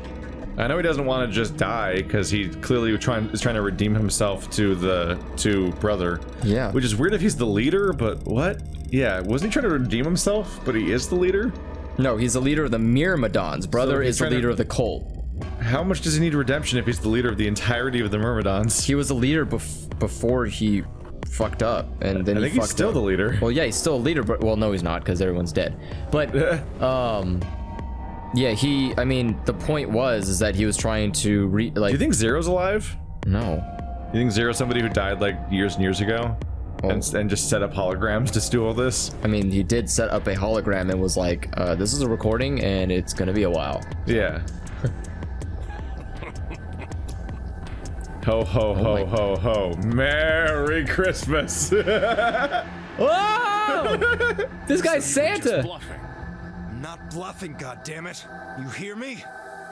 [SPEAKER 4] I know he doesn't want to just die because he clearly is trying to redeem himself to brother.
[SPEAKER 3] Yeah.
[SPEAKER 4] Which is weird if he's the leader, but what? Yeah, wasn't he trying to redeem himself? But he is the leader?
[SPEAKER 3] No, he's the leader of the Myrmidons. Brother
[SPEAKER 4] he's
[SPEAKER 3] is the
[SPEAKER 4] trying to-
[SPEAKER 3] leader of the cult.
[SPEAKER 4] How much does he need redemption if he's the leader of the entirety of the Myrmidons?
[SPEAKER 3] He was the leader before he fucked up, and then
[SPEAKER 4] I
[SPEAKER 3] he
[SPEAKER 4] think he's
[SPEAKER 3] fucked
[SPEAKER 4] still
[SPEAKER 3] up.
[SPEAKER 4] the leader.
[SPEAKER 3] Well, yeah, he's still a leader, but well, no, he's not because everyone's dead. But yeah, I mean, the point is that he was trying to
[SPEAKER 4] Do you think Zero's alive?
[SPEAKER 3] No.
[SPEAKER 4] You think Zero's somebody who died like years and years ago? And just set up holograms to do all this?
[SPEAKER 3] I mean, he did set up a hologram and was like, this is a recording and it's gonna be a while.
[SPEAKER 4] Yeah. Ho ho ho ho ho. Merry Christmas.
[SPEAKER 3] Whoa! This guy's
[SPEAKER 8] Just
[SPEAKER 3] Santa!
[SPEAKER 8] bluffing.
[SPEAKER 7] I'm not bluffing, goddammit. You hear me?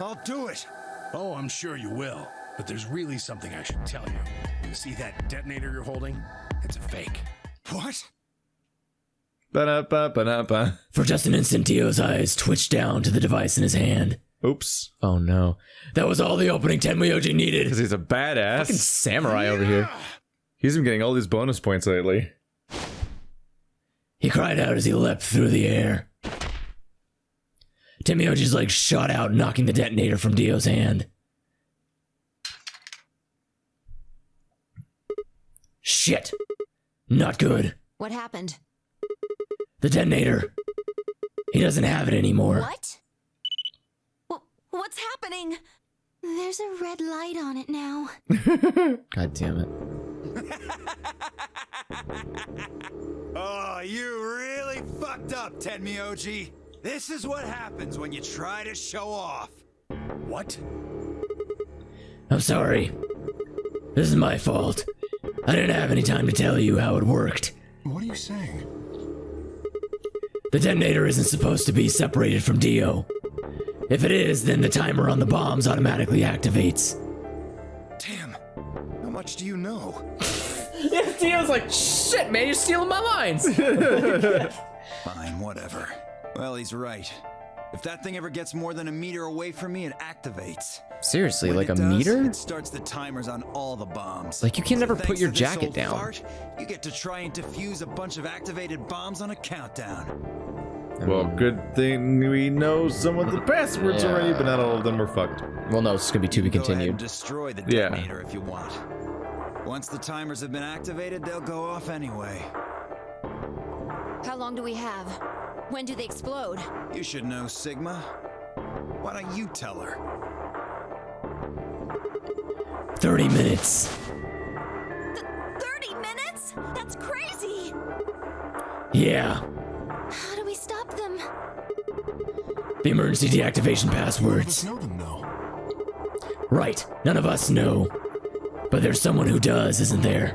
[SPEAKER 7] I'll do it.
[SPEAKER 8] Oh, I'm sure you will. But there's really something I should tell you. You see that detonator you're holding? It's a fake.
[SPEAKER 7] What?
[SPEAKER 4] Ba-da-ba, ba-da-ba.
[SPEAKER 1] For just an instant, Dio's eyes twitched down to the device in his hand.
[SPEAKER 4] Oops.
[SPEAKER 3] Oh no.
[SPEAKER 1] That was all the opening Tenmyoji needed.
[SPEAKER 4] Because he's a badass.
[SPEAKER 3] Fucking samurai over here.
[SPEAKER 4] He's been getting all these bonus points lately.
[SPEAKER 1] He cried out as he leapt through the air. Tenmyoji's legs shot out, knocking the detonator from Dio's hand. Shit. Not good.
[SPEAKER 5] What happened?
[SPEAKER 1] The detonator. He doesn't have it anymore.
[SPEAKER 2] What? What's happening? There's a red light on it now.
[SPEAKER 3] God damn it.
[SPEAKER 7] Oh, you really fucked up, Tenmyoji. This is what happens when you try to show off.
[SPEAKER 8] What?
[SPEAKER 1] I'm sorry. This is my fault. I didn't have any time to tell you how it worked.
[SPEAKER 6] What are you saying?
[SPEAKER 1] The detonator isn't supposed to be separated from Dio. If it is, then the timer on the bombs automatically activates.
[SPEAKER 7] Damn. How much do you know?
[SPEAKER 3] Yeah, Dio's like, shit, man, you're stealing my lines.
[SPEAKER 7] Fine, whatever. Well, he's right. If that thing ever gets more than a meter away from me, it activates.
[SPEAKER 3] Seriously,
[SPEAKER 7] When
[SPEAKER 3] like
[SPEAKER 7] it
[SPEAKER 3] a
[SPEAKER 7] does,
[SPEAKER 3] meter?
[SPEAKER 7] It starts the timers on all the bombs.
[SPEAKER 3] Like, you can never
[SPEAKER 7] So
[SPEAKER 3] put
[SPEAKER 7] thanks
[SPEAKER 3] your
[SPEAKER 7] to this
[SPEAKER 3] jacket
[SPEAKER 7] old
[SPEAKER 3] down.
[SPEAKER 7] Fart, you get to try and defuse a bunch of activated bombs on a countdown.
[SPEAKER 4] Well, good thing we know some of the passwords
[SPEAKER 3] Yeah.
[SPEAKER 4] already, but not all of them were fucked.
[SPEAKER 3] Well, no, it's gonna be to be
[SPEAKER 7] Go ahead and
[SPEAKER 3] continued.
[SPEAKER 7] destroy the
[SPEAKER 4] Yeah.
[SPEAKER 7] detonator if you want. Once the timers have been activated, they'll go off anyway.
[SPEAKER 5] How long do we have? When do they explode?
[SPEAKER 7] You should know, Sigma. Why don't you tell her?
[SPEAKER 1] 30 minutes.
[SPEAKER 2] 30 minutes? That's crazy!
[SPEAKER 1] Yeah.
[SPEAKER 2] How do we stop them?
[SPEAKER 1] The emergency deactivation
[SPEAKER 6] None of us
[SPEAKER 1] passwords.
[SPEAKER 6] know them, though.
[SPEAKER 1] Right, none of us know. But there's someone who does, isn't there?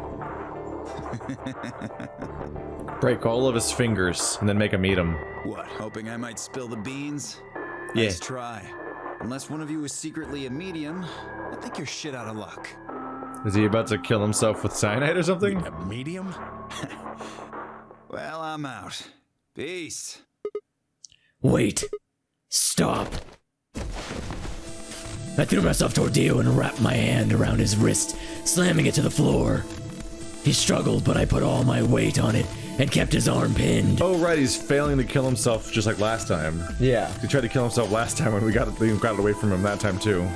[SPEAKER 4] Break all of his fingers and then make him eat them.
[SPEAKER 7] What, hoping I might spill the beans?
[SPEAKER 4] Yeah.
[SPEAKER 7] Nice try. Unless one of you is secretly a medium, I think you're shit out of luck.
[SPEAKER 4] Is he about to kill himself with cyanide or something?
[SPEAKER 8] A medium?
[SPEAKER 7] Well, I'm out. Peace.
[SPEAKER 1] Wait. Stop. I threw myself toward Dio and wrapped my hand around his wrist, slamming it to the floor. He struggled, but I put all my weight on it and kept his arm pinned.
[SPEAKER 4] Oh, right, he's failing to kill himself just like last time.
[SPEAKER 3] Yeah.
[SPEAKER 4] He tried to kill himself last time when we got it away from him that time, too.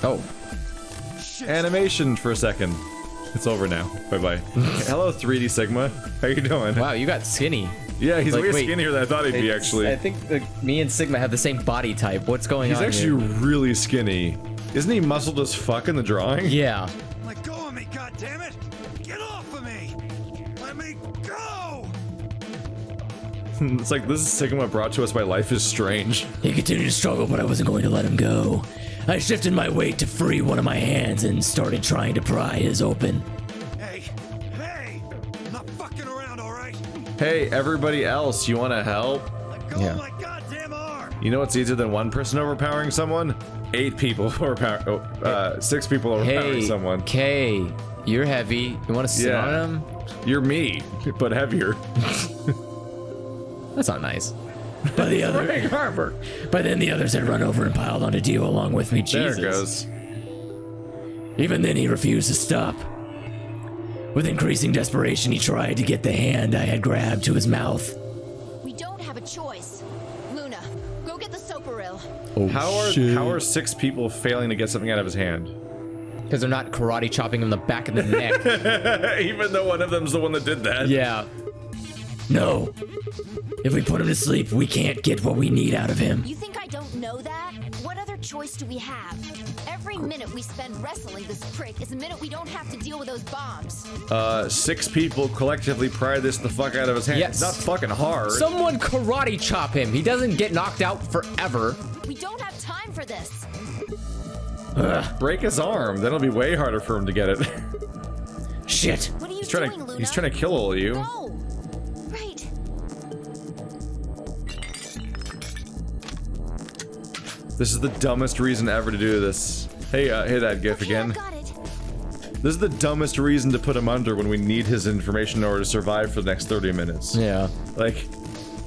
[SPEAKER 3] Oh.
[SPEAKER 4] Animation for a second. It's over now. Bye-bye. Hello, 3D Sigma. How you doing?
[SPEAKER 3] Wow, you got skinny.
[SPEAKER 4] Yeah, he's
[SPEAKER 3] Like,
[SPEAKER 4] way
[SPEAKER 3] wait,
[SPEAKER 4] skinnier than I thought he'd be, actually.
[SPEAKER 3] I think me and Sigma have the same body type. What's going
[SPEAKER 4] He's
[SPEAKER 3] on
[SPEAKER 4] actually
[SPEAKER 3] here?
[SPEAKER 4] really skinny. Isn't he muscled as fuck in the drawing?
[SPEAKER 3] Yeah.
[SPEAKER 7] Let go of me, goddammit! Get off of me! Let me go!
[SPEAKER 4] It's like, this is Sigma brought to us by Life is Strange.
[SPEAKER 1] He continued to struggle, but I wasn't going to let him go. I shifted my weight to free one of my hands and started trying to pry his open.
[SPEAKER 7] Hey! Hey! I'm not fucking around, alright?
[SPEAKER 4] Hey, everybody else, you want to help?
[SPEAKER 7] Let go of my goddamn arm!
[SPEAKER 4] You know what's easier than one person overpowering someone? 8 people overpowering. 6 people overpowering
[SPEAKER 3] Hey,
[SPEAKER 4] someone.
[SPEAKER 3] Kay, you're heavy. You want to sit
[SPEAKER 4] Yeah.
[SPEAKER 3] on him?
[SPEAKER 4] You're me, but heavier.
[SPEAKER 3] That's not nice.
[SPEAKER 1] By then the others had run over and piled onto Dio along with me. Jesus.
[SPEAKER 4] There it goes.
[SPEAKER 1] Even then he refused to stop. With increasing desperation, he tried to get the hand I had grabbed to his mouth.
[SPEAKER 5] We don't have a choice. Luna, go get the soparil.
[SPEAKER 3] Oh,
[SPEAKER 4] How are 6 people failing to get something out of his hand?
[SPEAKER 3] Because they're not karate chopping him in the back of the neck.
[SPEAKER 4] Even though one of them's the one that did that.
[SPEAKER 3] Yeah.
[SPEAKER 1] No. If we put him to sleep, we can't get what we need out of him.
[SPEAKER 5] You think I don't know that? What other choice do we have? Every minute we spend wrestling this prick is a minute we don't have to deal with those bombs.
[SPEAKER 4] 6 people collectively pry this the fuck out of his hand.
[SPEAKER 3] Yes.
[SPEAKER 4] It's not fucking hard.
[SPEAKER 3] Someone karate chop him. He doesn't get knocked out forever.
[SPEAKER 5] We don't have time for this.
[SPEAKER 4] Break his arm. Then it'll be way harder for him to get it.
[SPEAKER 1] Shit.
[SPEAKER 5] What are you
[SPEAKER 4] He's
[SPEAKER 5] doing,
[SPEAKER 4] trying to
[SPEAKER 5] Luna?
[SPEAKER 4] he's trying to kill all of you.
[SPEAKER 5] Go! Right.
[SPEAKER 4] This is the dumbest reason ever to do this. Hey, hit that gif
[SPEAKER 5] Okay,
[SPEAKER 4] again.
[SPEAKER 5] I've got it.
[SPEAKER 4] This is the dumbest reason to put him under when we need his information in order to survive for the next 30 minutes.
[SPEAKER 3] Yeah.
[SPEAKER 4] Like,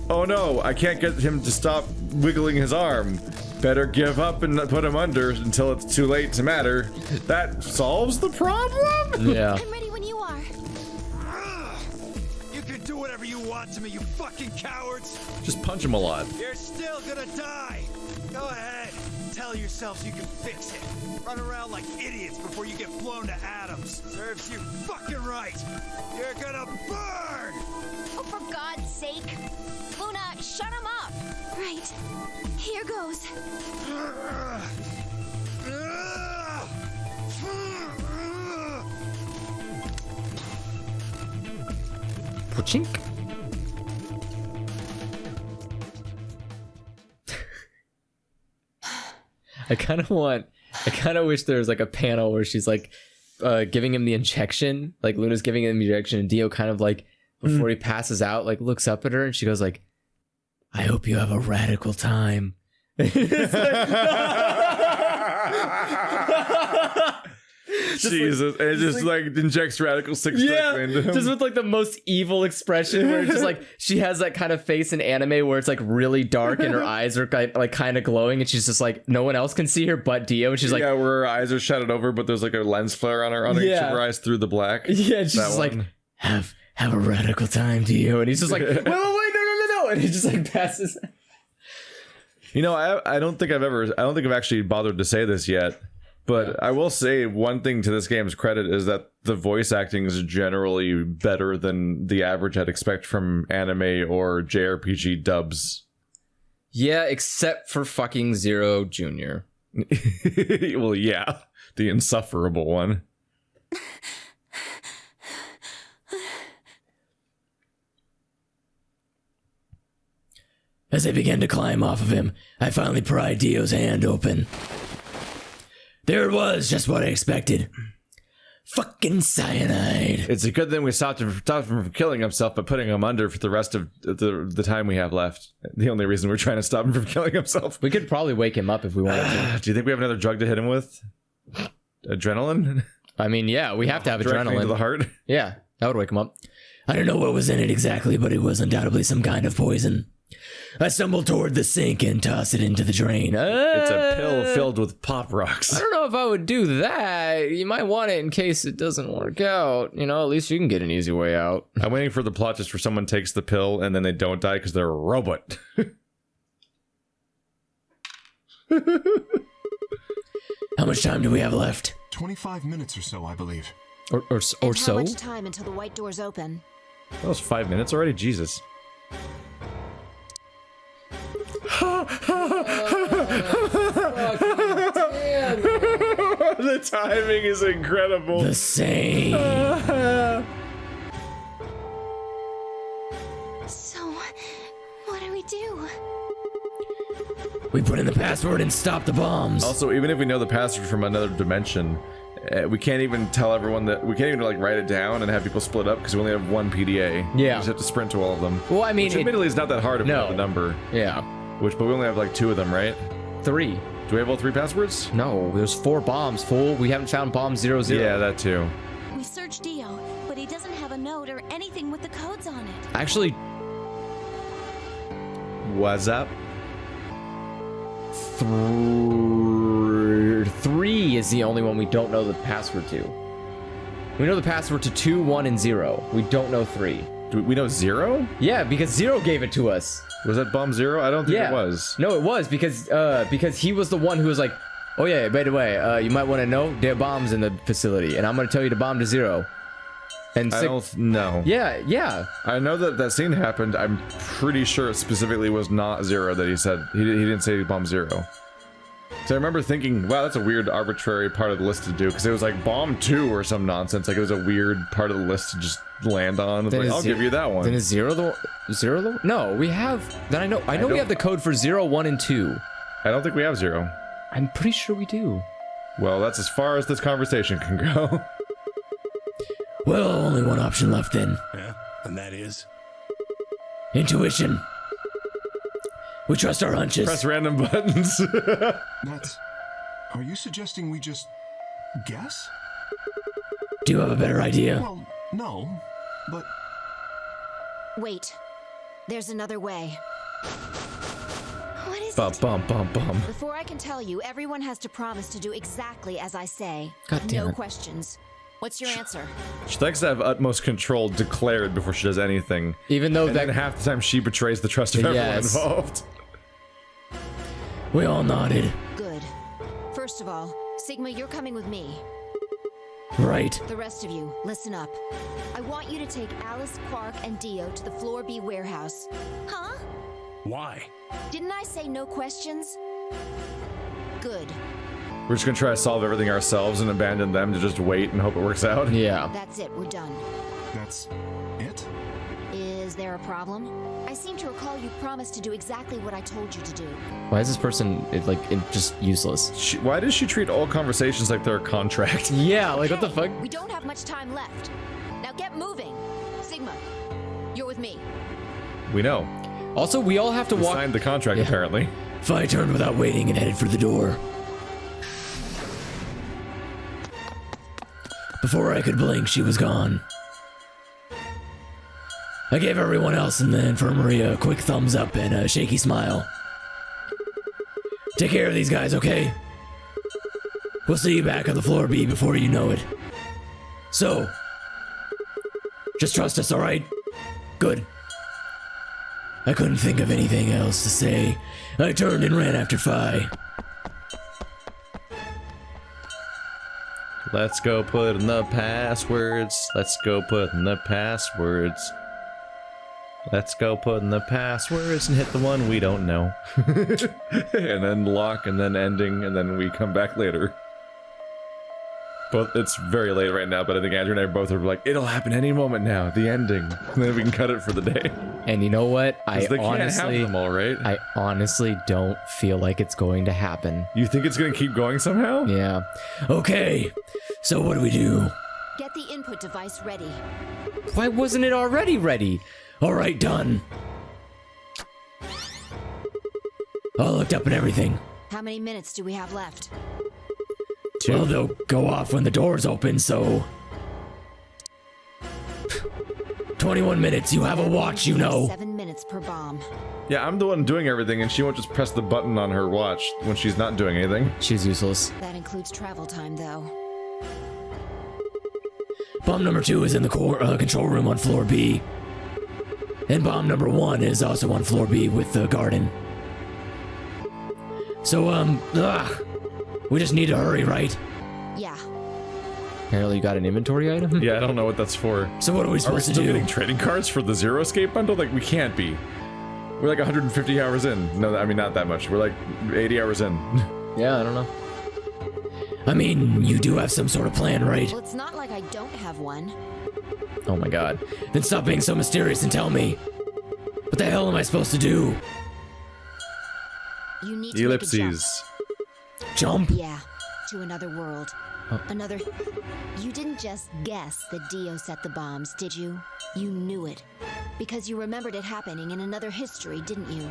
[SPEAKER 4] oh no, I can't get him to stop wiggling his arm. Better give up and put him under until it's too late to matter. That solves the problem?
[SPEAKER 3] Yeah.
[SPEAKER 5] I'm ready when you are.
[SPEAKER 7] You can do whatever you want to me, you fucking cowards!
[SPEAKER 4] Just punch him a lot.
[SPEAKER 7] You're still gonna die! Go ahead, tell yourselves you can fix it. Run around like idiots before you get blown to atoms. Serves you fucking right! You're gonna burn!
[SPEAKER 5] Oh, for God's sake. Luna, shut him up.
[SPEAKER 2] Right. Here goes.
[SPEAKER 3] Puchink. I kind of wish there was like a panel where she's like giving him the injection, like Luna's giving him the injection, and Dio kind of like before he passes out, like looks up at her and she goes like,
[SPEAKER 1] I hope you have a radical time.
[SPEAKER 4] Jesus, and it just like injects radical 6 into him.
[SPEAKER 3] just with like the most evil expression where it's just like she has that kind of face in anime where it's like really dark and her eyes are like kind of glowing and she's just like no one else can see her but Dio and she's like
[SPEAKER 4] yeah, where her eyes are shadowed over, but there's like a lens flare on her each of her eyes through the black.
[SPEAKER 3] yeah, she's
[SPEAKER 4] That
[SPEAKER 3] just like
[SPEAKER 4] one.
[SPEAKER 1] Have a radical time, Dio.
[SPEAKER 3] and he's just like wait, no, and he just like passes.
[SPEAKER 4] You know, I don't think I've actually bothered to say this yet, but I will say one thing to this game's credit is that the voice acting is generally better than the average I'd expect from anime or JRPG dubs.
[SPEAKER 3] Yeah, except for fucking Zero Jr.
[SPEAKER 4] Well, yeah, the insufferable one.
[SPEAKER 1] As I began to climb off of him, I finally pried Dio's hand open. There it was, just what I expected. Fucking cyanide.
[SPEAKER 4] It's a good thing we stopped him from killing himself by putting him under for the rest of the time we have left. The only reason we're trying to stop him from killing himself.
[SPEAKER 3] We could probably wake him up if we wanted to.
[SPEAKER 4] Do you think we have another drug to hit him with? Adrenaline?
[SPEAKER 3] I mean, yeah, we have to have
[SPEAKER 4] Directly
[SPEAKER 3] adrenaline.
[SPEAKER 4] to the heart?
[SPEAKER 3] Yeah, that would wake him up.
[SPEAKER 1] I don't know what was in it exactly, but it was undoubtedly some kind of poison. I stumbled toward the sink and tossed it into the drain.
[SPEAKER 4] It's a pill filled with pop rocks.
[SPEAKER 3] I don't know if I would do that. You might want it in case it doesn't work out. You know, at least you can get an easy way out.
[SPEAKER 4] I'm waiting for the plot just where someone takes the pill and then they don't die because they're a robot.
[SPEAKER 1] How much time do we have left?
[SPEAKER 6] 25 minutes or so, I believe.
[SPEAKER 3] Or
[SPEAKER 5] And how
[SPEAKER 3] so?
[SPEAKER 5] much time until the white doors open?
[SPEAKER 4] That was 5 minutes already? Jesus. The timing is incredible.
[SPEAKER 1] The same.
[SPEAKER 2] So, what do we do?
[SPEAKER 1] We put in the password and stop the bombs.
[SPEAKER 4] Also, even if we know the password from another dimension, we can't even tell everyone that. We can't even like write it down and have people split up because we only have one PDA.
[SPEAKER 3] Yeah.
[SPEAKER 4] We just have to sprint to all of them.
[SPEAKER 3] Well, I mean,
[SPEAKER 4] which admittedly is not that hard if we know the number.
[SPEAKER 3] Yeah.
[SPEAKER 4] But we only have like 2 of them, right?
[SPEAKER 3] 3.
[SPEAKER 4] Do we have all 3 passwords?
[SPEAKER 3] No, there's 4 bombs, fool. We haven't found bomb 00.
[SPEAKER 4] Yeah, that too.
[SPEAKER 2] We searched Dio, but he doesn't have a note or anything with the codes on it.
[SPEAKER 3] Actually,
[SPEAKER 4] What's up?
[SPEAKER 3] 3 is the only one we don't know the password to. We know the password to 2, 1, and 0. We don't know 3.
[SPEAKER 4] Do we know 0?
[SPEAKER 3] Yeah, because 0 gave it to us.
[SPEAKER 4] Was that bomb 0? I don't think it was.
[SPEAKER 3] No, it was because he was the one who was like, oh yeah, by the way, you might want to know there are bombs in the facility, and I'm going to tell you to bomb to 0. And
[SPEAKER 4] I don't know.
[SPEAKER 3] Yeah.
[SPEAKER 4] I know that scene happened. I'm pretty sure it specifically was not 0 that he said. He didn't say bomb 0. So I remember thinking, wow, that's a weird arbitrary part of the list to do, because it was like bomb 2 or some nonsense. Like it was a weird part of the list to just land on. It's like, I'll give you that one.
[SPEAKER 3] Then is 0 the No, we have. Then I know we have the code for 0, 1, and 2.
[SPEAKER 4] I don't think we have 0.
[SPEAKER 3] I'm pretty sure we do.
[SPEAKER 4] Well, that's as far as this conversation can go.
[SPEAKER 1] Well, only one option left then.
[SPEAKER 8] Yeah, and that is?
[SPEAKER 1] Intuition. We trust our hunches.
[SPEAKER 4] Press random buttons.
[SPEAKER 6] That's... Are you suggesting we just guess?
[SPEAKER 1] Do you have a better idea?
[SPEAKER 6] Well, no, but...
[SPEAKER 5] Wait. There's another way.
[SPEAKER 2] What is
[SPEAKER 4] Bum,
[SPEAKER 2] it?
[SPEAKER 4] bum, bum, bum.
[SPEAKER 5] Before I can tell you, everyone has to promise to do exactly as I say.
[SPEAKER 3] God damn
[SPEAKER 5] No
[SPEAKER 3] it.
[SPEAKER 5] questions. What's your answer?
[SPEAKER 4] She likes to have utmost control declared before she does anything.
[SPEAKER 3] Even though
[SPEAKER 4] And then half the time she betrays the trust of everyone
[SPEAKER 3] Yes.
[SPEAKER 4] involved.
[SPEAKER 1] We all nodded.
[SPEAKER 5] Good. First of all, Sigma, you're coming with me.
[SPEAKER 1] Right.
[SPEAKER 5] The rest of you, listen up. I want you to take Alice, Quark, and Dio to the Floor B warehouse.
[SPEAKER 2] Huh?
[SPEAKER 8] Why?
[SPEAKER 5] Didn't I say no questions? Good.
[SPEAKER 4] We're just gonna try to solve everything ourselves and abandon them to just wait and hope it works out.
[SPEAKER 3] Yeah.
[SPEAKER 5] That's it, we're done.
[SPEAKER 6] That's it?
[SPEAKER 5] Is there a problem? I seem to recall you promised to do exactly what I told you to do.
[SPEAKER 3] Why is this person just useless?
[SPEAKER 4] Why does she treat all conversations like they're a contract?
[SPEAKER 3] Yeah, like what the fuck?
[SPEAKER 5] We don't have much time left. Now get moving. Sigma, you're with me.
[SPEAKER 4] We know.
[SPEAKER 3] Also, we all have to
[SPEAKER 4] We
[SPEAKER 3] walk.
[SPEAKER 4] signed the contract,
[SPEAKER 3] Yeah.
[SPEAKER 4] apparently.
[SPEAKER 1] Fi turned without waiting and headed for the door. Before I could blink, she was gone. I gave everyone else in the infirmary a quick thumbs up and a shaky smile. Take care of these guys, okay? We'll see you back on the floor B before you know it. So, just trust us, alright? Good. I couldn't think of anything else to say. I turned and ran after Fi.
[SPEAKER 4] Let's go put in the passwords. Let's go put in the passwords. Let's go put in the passwords and hit the one we don't know. And then lock and then ending and then we come back later. Both, it's very late right now, but I think Andrew and I both are like, it'll happen any moment now, the ending. And then we can cut it for the day.
[SPEAKER 3] And you know what?
[SPEAKER 4] They can't have them all, right?
[SPEAKER 3] I honestly don't feel like it's going to happen.
[SPEAKER 4] You think it's going to keep going somehow?
[SPEAKER 3] Yeah.
[SPEAKER 1] Okay, so what do we do?
[SPEAKER 5] Get the input device ready.
[SPEAKER 3] Why wasn't it already ready?
[SPEAKER 1] All right, done. All looked up and everything.
[SPEAKER 5] How many minutes do we have left?
[SPEAKER 1] Well, they'll go off when the doors open, so... 21 minutes, you have a watch, you know.
[SPEAKER 5] 7 minutes per bomb.
[SPEAKER 4] Yeah, I'm the one doing everything, and she won't just press the button on her watch when she's not doing anything.
[SPEAKER 3] She's useless.
[SPEAKER 5] That includes travel time, though.
[SPEAKER 1] Bomb number 2 is in the control room on floor B. And bomb number 1 is also on floor B with the garden. So, we just need to hurry, right?
[SPEAKER 5] Yeah.
[SPEAKER 3] Apparently you got an inventory item?
[SPEAKER 4] Yeah, I don't know what that's for.
[SPEAKER 1] So what are we supposed to do?
[SPEAKER 4] Are we still getting trading cards for the Zero Escape bundle? Like, we can't be. We're like 150 hours in. No, I mean, not that much. We're like 80 hours in.
[SPEAKER 3] Yeah, I don't know.
[SPEAKER 1] I mean, you do have some sort of plan, right?
[SPEAKER 5] Well, it's not like I don't have one.
[SPEAKER 3] Oh my god.
[SPEAKER 1] Then stop being so mysterious and tell me. What the hell am I supposed to do?
[SPEAKER 5] You need to
[SPEAKER 4] Ellipses.
[SPEAKER 1] Jump?
[SPEAKER 5] Yeah, to another world. Another... You didn't just guess that Dio set the bombs, did you? You knew it. Because you remembered it happening in another history, didn't you?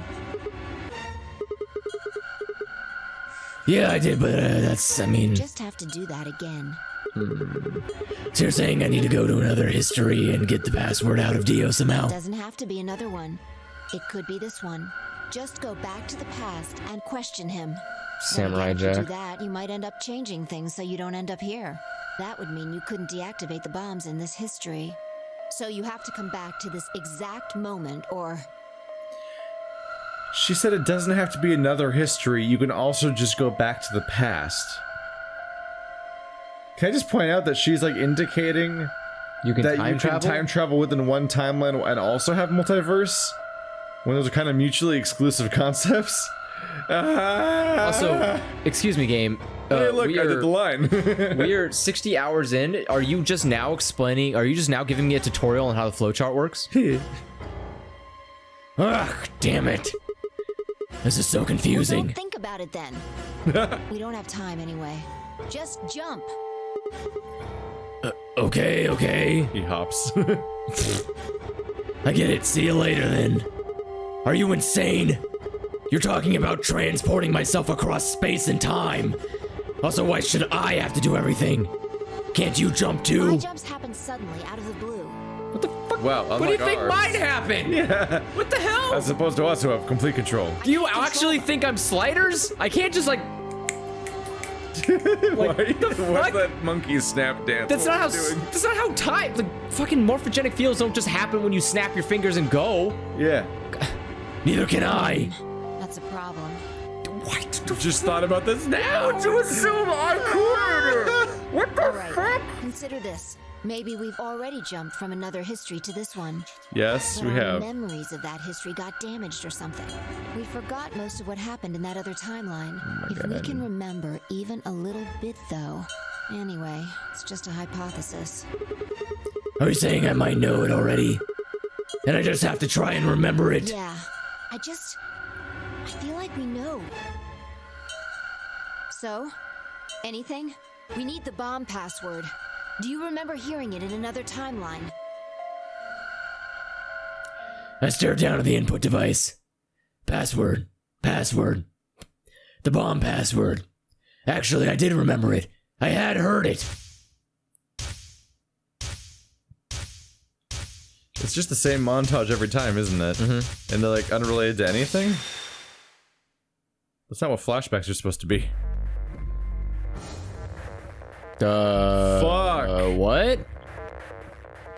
[SPEAKER 1] Yeah, I did, but that's, I mean...
[SPEAKER 5] Just have to do that again.
[SPEAKER 1] So you're saying I need to go to another history and get the password out of Dio somehow?
[SPEAKER 5] Doesn't have to be another one. It could be this one. Just go back to the past and question him.
[SPEAKER 3] Samurai
[SPEAKER 5] If you
[SPEAKER 3] Jack.
[SPEAKER 5] do that, you might end up changing things so you don't end up here. That would mean you couldn't deactivate the bombs in this history. So you have to come back to this exact moment, or...
[SPEAKER 4] She said it doesn't have to be another history. You can also just go back to the past. Can I just point out that she's like indicating
[SPEAKER 3] You can
[SPEAKER 4] that
[SPEAKER 3] time
[SPEAKER 4] you
[SPEAKER 3] travel?
[SPEAKER 4] can time travel within one timeline and also have multiverse? When those are kind of mutually exclusive concepts?
[SPEAKER 3] Also, excuse me, game.
[SPEAKER 4] Hey, look, I did the line.
[SPEAKER 3] We are 60 hours in. Are you just now explaining? Are you just now giving me a tutorial on how the flowchart works?
[SPEAKER 1] Ugh, damn it. This is so confusing.
[SPEAKER 5] Don't think about it then. We don't have time anyway. Just jump.
[SPEAKER 1] Okay.
[SPEAKER 4] He hops.
[SPEAKER 1] I get it. See you later then. Are you insane? You're talking about transporting myself across space and time. Also, why should I have to do everything? Can't you jump
[SPEAKER 5] My
[SPEAKER 1] too?
[SPEAKER 5] jumps happen suddenly out of the blue.
[SPEAKER 3] What the fuck?
[SPEAKER 4] Wow,
[SPEAKER 3] What do you think
[SPEAKER 4] ours.
[SPEAKER 3] might happen?
[SPEAKER 4] Yeah.
[SPEAKER 3] What the hell?
[SPEAKER 4] As opposed to us who have complete control.
[SPEAKER 3] Do you actually think I'm sliders? I can't just like.
[SPEAKER 4] What's that monkey snap dance?
[SPEAKER 3] That's
[SPEAKER 4] What
[SPEAKER 3] not
[SPEAKER 4] are
[SPEAKER 3] how.
[SPEAKER 4] we doing?
[SPEAKER 3] That's not how time. Like fucking morphogenic fields don't just happen when you snap your fingers and go.
[SPEAKER 4] Yeah.
[SPEAKER 1] Neither can I.
[SPEAKER 5] That's a problem.
[SPEAKER 3] What?
[SPEAKER 4] You just thought about this now to assume I could. What the
[SPEAKER 5] All right, consider this. Maybe we've already jumped from another history to this one.
[SPEAKER 4] Yes,
[SPEAKER 5] But
[SPEAKER 4] we
[SPEAKER 5] our
[SPEAKER 4] have.
[SPEAKER 5] memories of that history got damaged or something. We forgot most of what happened in that other timeline. If we can remember even a little bit, though. Anyway, it's just a hypothesis.
[SPEAKER 1] Are you saying I might know it already? And I just have to try and remember it?
[SPEAKER 5] Yeah, I feel like we know. So, anything? We need the bomb password. Do you remember hearing it in another timeline?
[SPEAKER 1] I stared down at the input device. Password. The bomb password. Actually, I did remember it. I had heard it.
[SPEAKER 4] It's just the same montage every time, isn't it? Mm-hmm. And they're like unrelated to anything? That's not what flashbacks are supposed to be. Fuck!
[SPEAKER 3] What?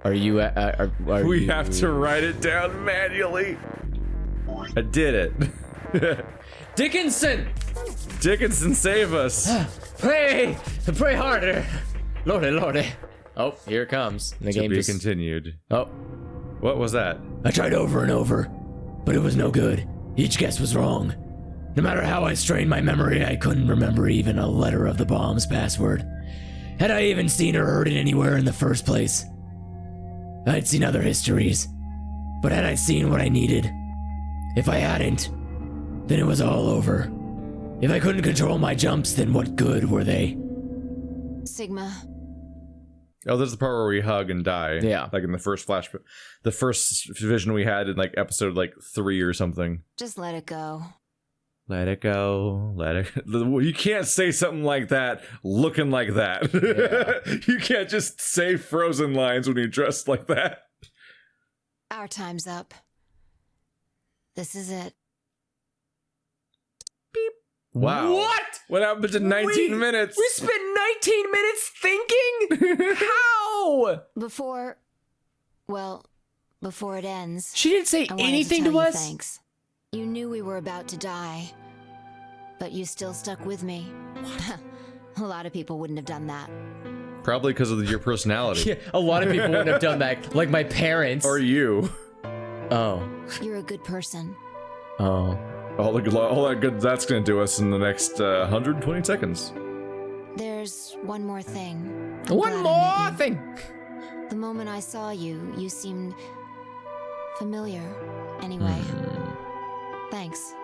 [SPEAKER 3] Are you? Are
[SPEAKER 4] We
[SPEAKER 3] you...
[SPEAKER 4] have to write it down manually. I did it.
[SPEAKER 3] Dickinson!
[SPEAKER 4] Dickinson, save us!
[SPEAKER 3] Pray harder. Lordy. Oh, here it comes. The
[SPEAKER 4] To
[SPEAKER 3] game
[SPEAKER 4] be
[SPEAKER 3] just...
[SPEAKER 4] continued.
[SPEAKER 3] Oh,
[SPEAKER 4] What was that?
[SPEAKER 1] I tried over and over, but it was no good. Each guess was wrong. No matter how I strained my memory, I couldn't remember even a letter of the bomb's password. Had I even seen or heard it anywhere in the first place? I'd seen other histories, but had I seen what I needed? If I hadn't, then it was all over. If I couldn't control my jumps, then what good were they?
[SPEAKER 5] Sigma,
[SPEAKER 4] Oh, there's the part where we hug and die.
[SPEAKER 3] Yeah.
[SPEAKER 4] Like in the first flashback. The first vision we had in like episode like 3 or something.
[SPEAKER 5] just let it go.
[SPEAKER 4] Let it go. Let it. You can't say something like that looking like that.
[SPEAKER 3] Yeah.
[SPEAKER 4] You can't just say frozen lines when you're dressed like that.
[SPEAKER 5] Our time's up. This is it.
[SPEAKER 4] Wow.
[SPEAKER 3] What?
[SPEAKER 4] What happened to 19 minutes?
[SPEAKER 3] We spent 19 minutes thinking? How?
[SPEAKER 5] Before it ends,
[SPEAKER 3] She didn't say
[SPEAKER 5] I wanted
[SPEAKER 3] anything
[SPEAKER 5] to,
[SPEAKER 3] to
[SPEAKER 5] tell you
[SPEAKER 3] us?
[SPEAKER 5] thanks. You knew we were about to die, but you still stuck with me. A lot of people wouldn't have done that.
[SPEAKER 4] Probably because of your personality.
[SPEAKER 3] Yeah, a lot of people wouldn't have done that. Like my parents.
[SPEAKER 4] Or you.
[SPEAKER 3] Oh.
[SPEAKER 5] You're a good person.
[SPEAKER 3] Oh.
[SPEAKER 4] All that good that's going to do us in the next 120 seconds.
[SPEAKER 5] There's one more thing. I'm
[SPEAKER 3] One
[SPEAKER 5] glad I
[SPEAKER 3] more
[SPEAKER 5] met you.
[SPEAKER 3] thing.
[SPEAKER 5] The moment I saw you, you seemed familiar. Anyway, thanks.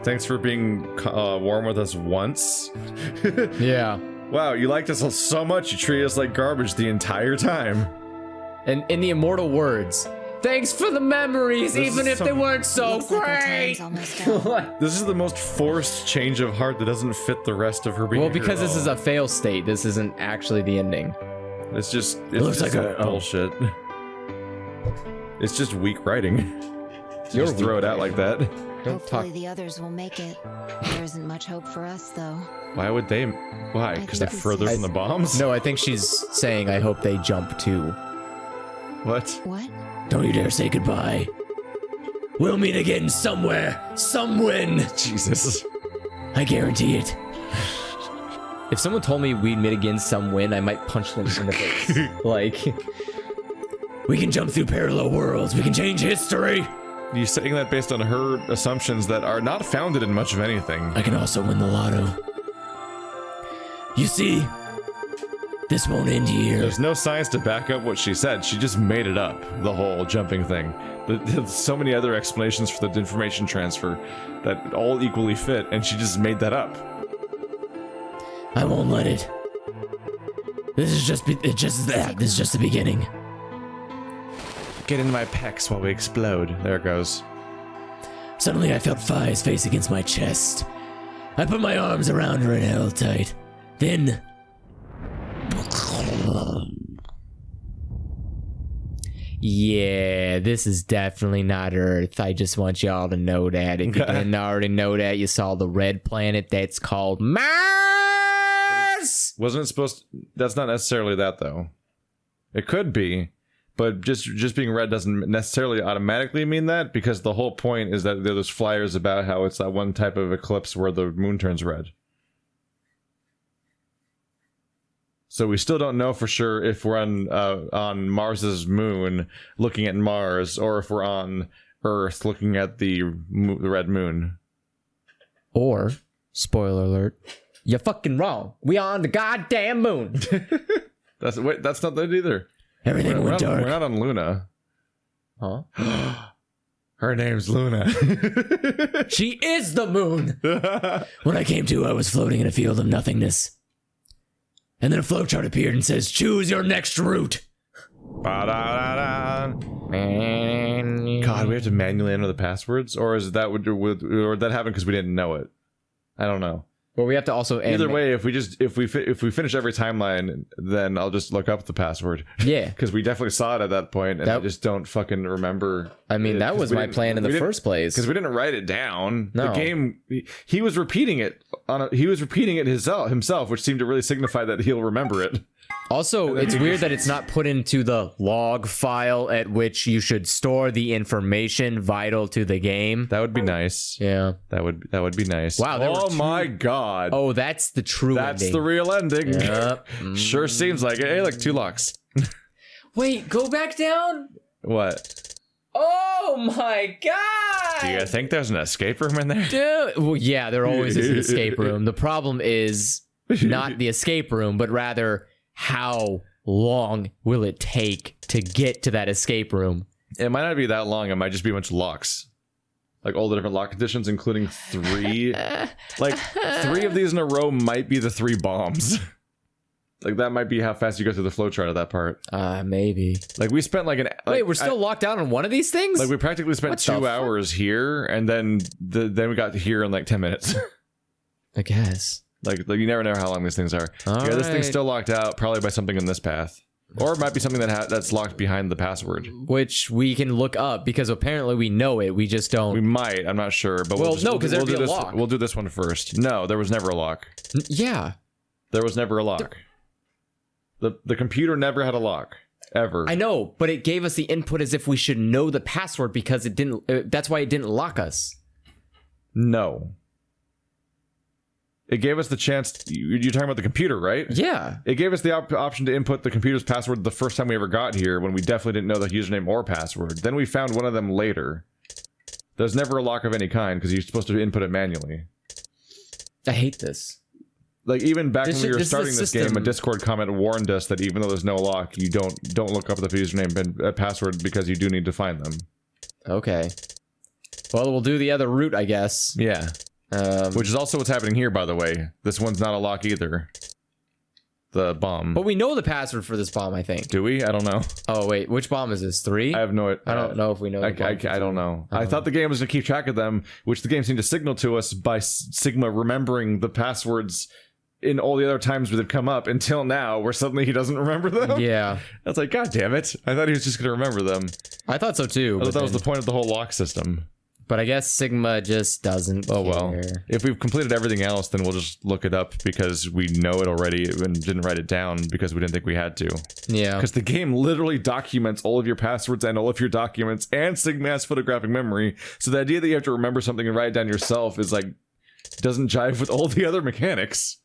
[SPEAKER 4] Thanks for being warm with us once.
[SPEAKER 3] Yeah.
[SPEAKER 4] Wow, you liked us so much you treated us like garbage the entire time.
[SPEAKER 3] And in the immortal words, thanks for the memories,
[SPEAKER 4] This
[SPEAKER 3] even
[SPEAKER 4] is
[SPEAKER 3] if they weren't so
[SPEAKER 5] Looks like our
[SPEAKER 3] great.
[SPEAKER 5] time's almost up.
[SPEAKER 4] This is the most forced change of heart that doesn't fit the rest of her behavior.
[SPEAKER 3] Well, because
[SPEAKER 4] at
[SPEAKER 3] this
[SPEAKER 4] all.
[SPEAKER 3] is a fail state. This isn't actually the ending.
[SPEAKER 4] It's just
[SPEAKER 1] looks like a-
[SPEAKER 4] bullshit. It's just weak writing.
[SPEAKER 3] You're
[SPEAKER 4] Just throw
[SPEAKER 3] weak
[SPEAKER 4] it out like that.
[SPEAKER 3] Don't talk.
[SPEAKER 5] Hopefully the others will make it. There isn't much hope for us, though.
[SPEAKER 4] Why would they? Why? Because they're
[SPEAKER 5] think
[SPEAKER 4] further
[SPEAKER 5] it's-
[SPEAKER 4] from the bombs?
[SPEAKER 3] No, I think she's saying, I hope they jump too.
[SPEAKER 4] What?
[SPEAKER 5] What?
[SPEAKER 1] Don't you dare say goodbye. We'll meet again somewhere, somewhen.
[SPEAKER 4] Jesus.
[SPEAKER 1] I guarantee it.
[SPEAKER 3] If someone told me we'd meet again some win, I might punch them in the face. Like,
[SPEAKER 1] We can jump through parallel worlds. We can change history.
[SPEAKER 4] You're saying that based on her assumptions that are not founded in much of anything.
[SPEAKER 1] I can also win the lotto. You see, this won't end here.
[SPEAKER 4] There's no science to back up what she said. She just made it up, the whole jumping thing. There's so many other explanations for the information transfer that all equally fit, and she just made that up.
[SPEAKER 1] I won't let it. This is just the beginning.
[SPEAKER 4] Get in my pecs while we explode. There it goes.
[SPEAKER 1] Suddenly I felt Fi's face against my chest. I put my arms around her and held tight. Then...
[SPEAKER 3] yeah, this is definitely not Earth. I just want y'all to know that. If you didn't already know that, you saw the red planet that's called Mars!
[SPEAKER 4] Wasn't it supposed to, that's not necessarily that, though. It could be, but just being red doesn't necessarily automatically mean that, because the whole point is that there's flyers about how it's that one type of eclipse where the moon turns red. So we still don't know for sure if we're on Mars's moon looking at Mars, or if we're on Earth looking at the red moon.
[SPEAKER 3] Or, spoiler alert, you're fucking wrong. We on the goddamn moon.
[SPEAKER 4] That's not that either.
[SPEAKER 1] Everything went dark.
[SPEAKER 4] We're not on Luna.
[SPEAKER 3] Huh?
[SPEAKER 4] Her name's Luna.
[SPEAKER 3] She is the moon.
[SPEAKER 1] When I came to, I was floating in a field of nothingness. And then a flowchart appeared and says, choose your next route.
[SPEAKER 4] God, we have to manually enter the passwords, or is that or that happened because we didn't know it? I don't know.
[SPEAKER 3] Well, we have to also
[SPEAKER 4] Either way, if we finish every timeline, then I'll just look up the password.
[SPEAKER 3] Yeah.
[SPEAKER 4] Because we definitely saw it at that point, and I just don't fucking remember.
[SPEAKER 3] I mean, that was my plan in the first place.
[SPEAKER 4] Because we didn't write it down.
[SPEAKER 3] No.
[SPEAKER 4] The game, he was repeating it himself, which seemed to really signify that he'll remember it.
[SPEAKER 3] Also, it's weird that it's not put into the log file at which you should store the information vital to the game.
[SPEAKER 4] That would be nice.
[SPEAKER 3] Yeah.
[SPEAKER 4] That would be nice.
[SPEAKER 3] Wow, there were
[SPEAKER 4] Oh
[SPEAKER 3] two-
[SPEAKER 4] my god.
[SPEAKER 3] Oh, that's the true
[SPEAKER 4] That's
[SPEAKER 3] ending.
[SPEAKER 4] the real ending.
[SPEAKER 3] Yep.
[SPEAKER 4] Sure seems like it. Hey, look, 2 locks.
[SPEAKER 3] Wait, go back down?
[SPEAKER 4] What?
[SPEAKER 3] Oh my god!
[SPEAKER 4] Do you think there's an escape room in there?
[SPEAKER 3] Dude. Well, yeah, there always is an escape room. The problem is not the escape room, but rather how long will it take to get to that escape room?
[SPEAKER 4] It might not be that long. It might just be a bunch of locks. Like all the different lock conditions, including 3. Like 3 of these in a row might be the 3 bombs. Like that might be how fast you go through the flowchart of that part.
[SPEAKER 3] Maybe.
[SPEAKER 4] Like we spent like an...
[SPEAKER 3] Wait, we're still locked down on one of these things?
[SPEAKER 4] Like we practically spent 2 hours here, and then we got here in like 10 minutes.
[SPEAKER 3] I guess.
[SPEAKER 4] Like you never know how long these things are. Yeah, this thing's still locked out, probably by something in this path. Or it might be something that's locked behind the password.
[SPEAKER 3] Which we can look up, because apparently we know it, we just don't...
[SPEAKER 4] We might, I'm not sure. But
[SPEAKER 3] no, because there'd be a lock.
[SPEAKER 4] We'll do this one first. No, there was never a lock.
[SPEAKER 3] Yeah.
[SPEAKER 4] There was never a lock. The computer never had a lock. Ever.
[SPEAKER 3] I know, but it gave us the input as if we should know the password because it didn't... that's why it didn't lock us.
[SPEAKER 4] No. It gave us the chance... You're talking about the computer, right?
[SPEAKER 3] Yeah.
[SPEAKER 4] It gave us the option to input the computer's password the first time we ever got here, when we definitely didn't know the username or password. Then we found one of them later. There's never a lock of any kind, because you're supposed to input it manually.
[SPEAKER 3] I hate this.
[SPEAKER 4] Like, even back when we were starting this game, a Discord comment warned us that even though there's no lock, you don't look up the username and password, because you do need to find them.
[SPEAKER 3] Okay. Well, we'll do the other route, I guess.
[SPEAKER 4] Yeah. Which is also what's happening here, by the way. This one's not a lock either. The bomb.
[SPEAKER 3] But we know the password for this bomb, I think.
[SPEAKER 4] Do we? I don't know.
[SPEAKER 3] Oh, wait. Which bomb is this? 3?
[SPEAKER 4] I have no idea.
[SPEAKER 3] I don't know if we know.
[SPEAKER 4] I don't know. I thought the game was going to keep track of them, which the game seemed to signal to us by Sigma remembering the passwords in all the other times where they've come up, until now, where suddenly he doesn't remember them.
[SPEAKER 3] Yeah.
[SPEAKER 4] I was like, God damn it. I thought he was just going to remember them.
[SPEAKER 3] I thought so too.
[SPEAKER 4] I thought that was the point of the whole lock system.
[SPEAKER 3] But I guess Sigma just doesn't care.
[SPEAKER 4] Well. If we've completed everything else, then we'll just look it up because we know it already and didn't write it down because we didn't think we had to.
[SPEAKER 3] Yeah.
[SPEAKER 4] Because the game literally documents all of your passwords and all of your documents, and Sigma has photographic memory. So the idea that you have to remember something and write it down yourself is like, doesn't jive with all the other mechanics.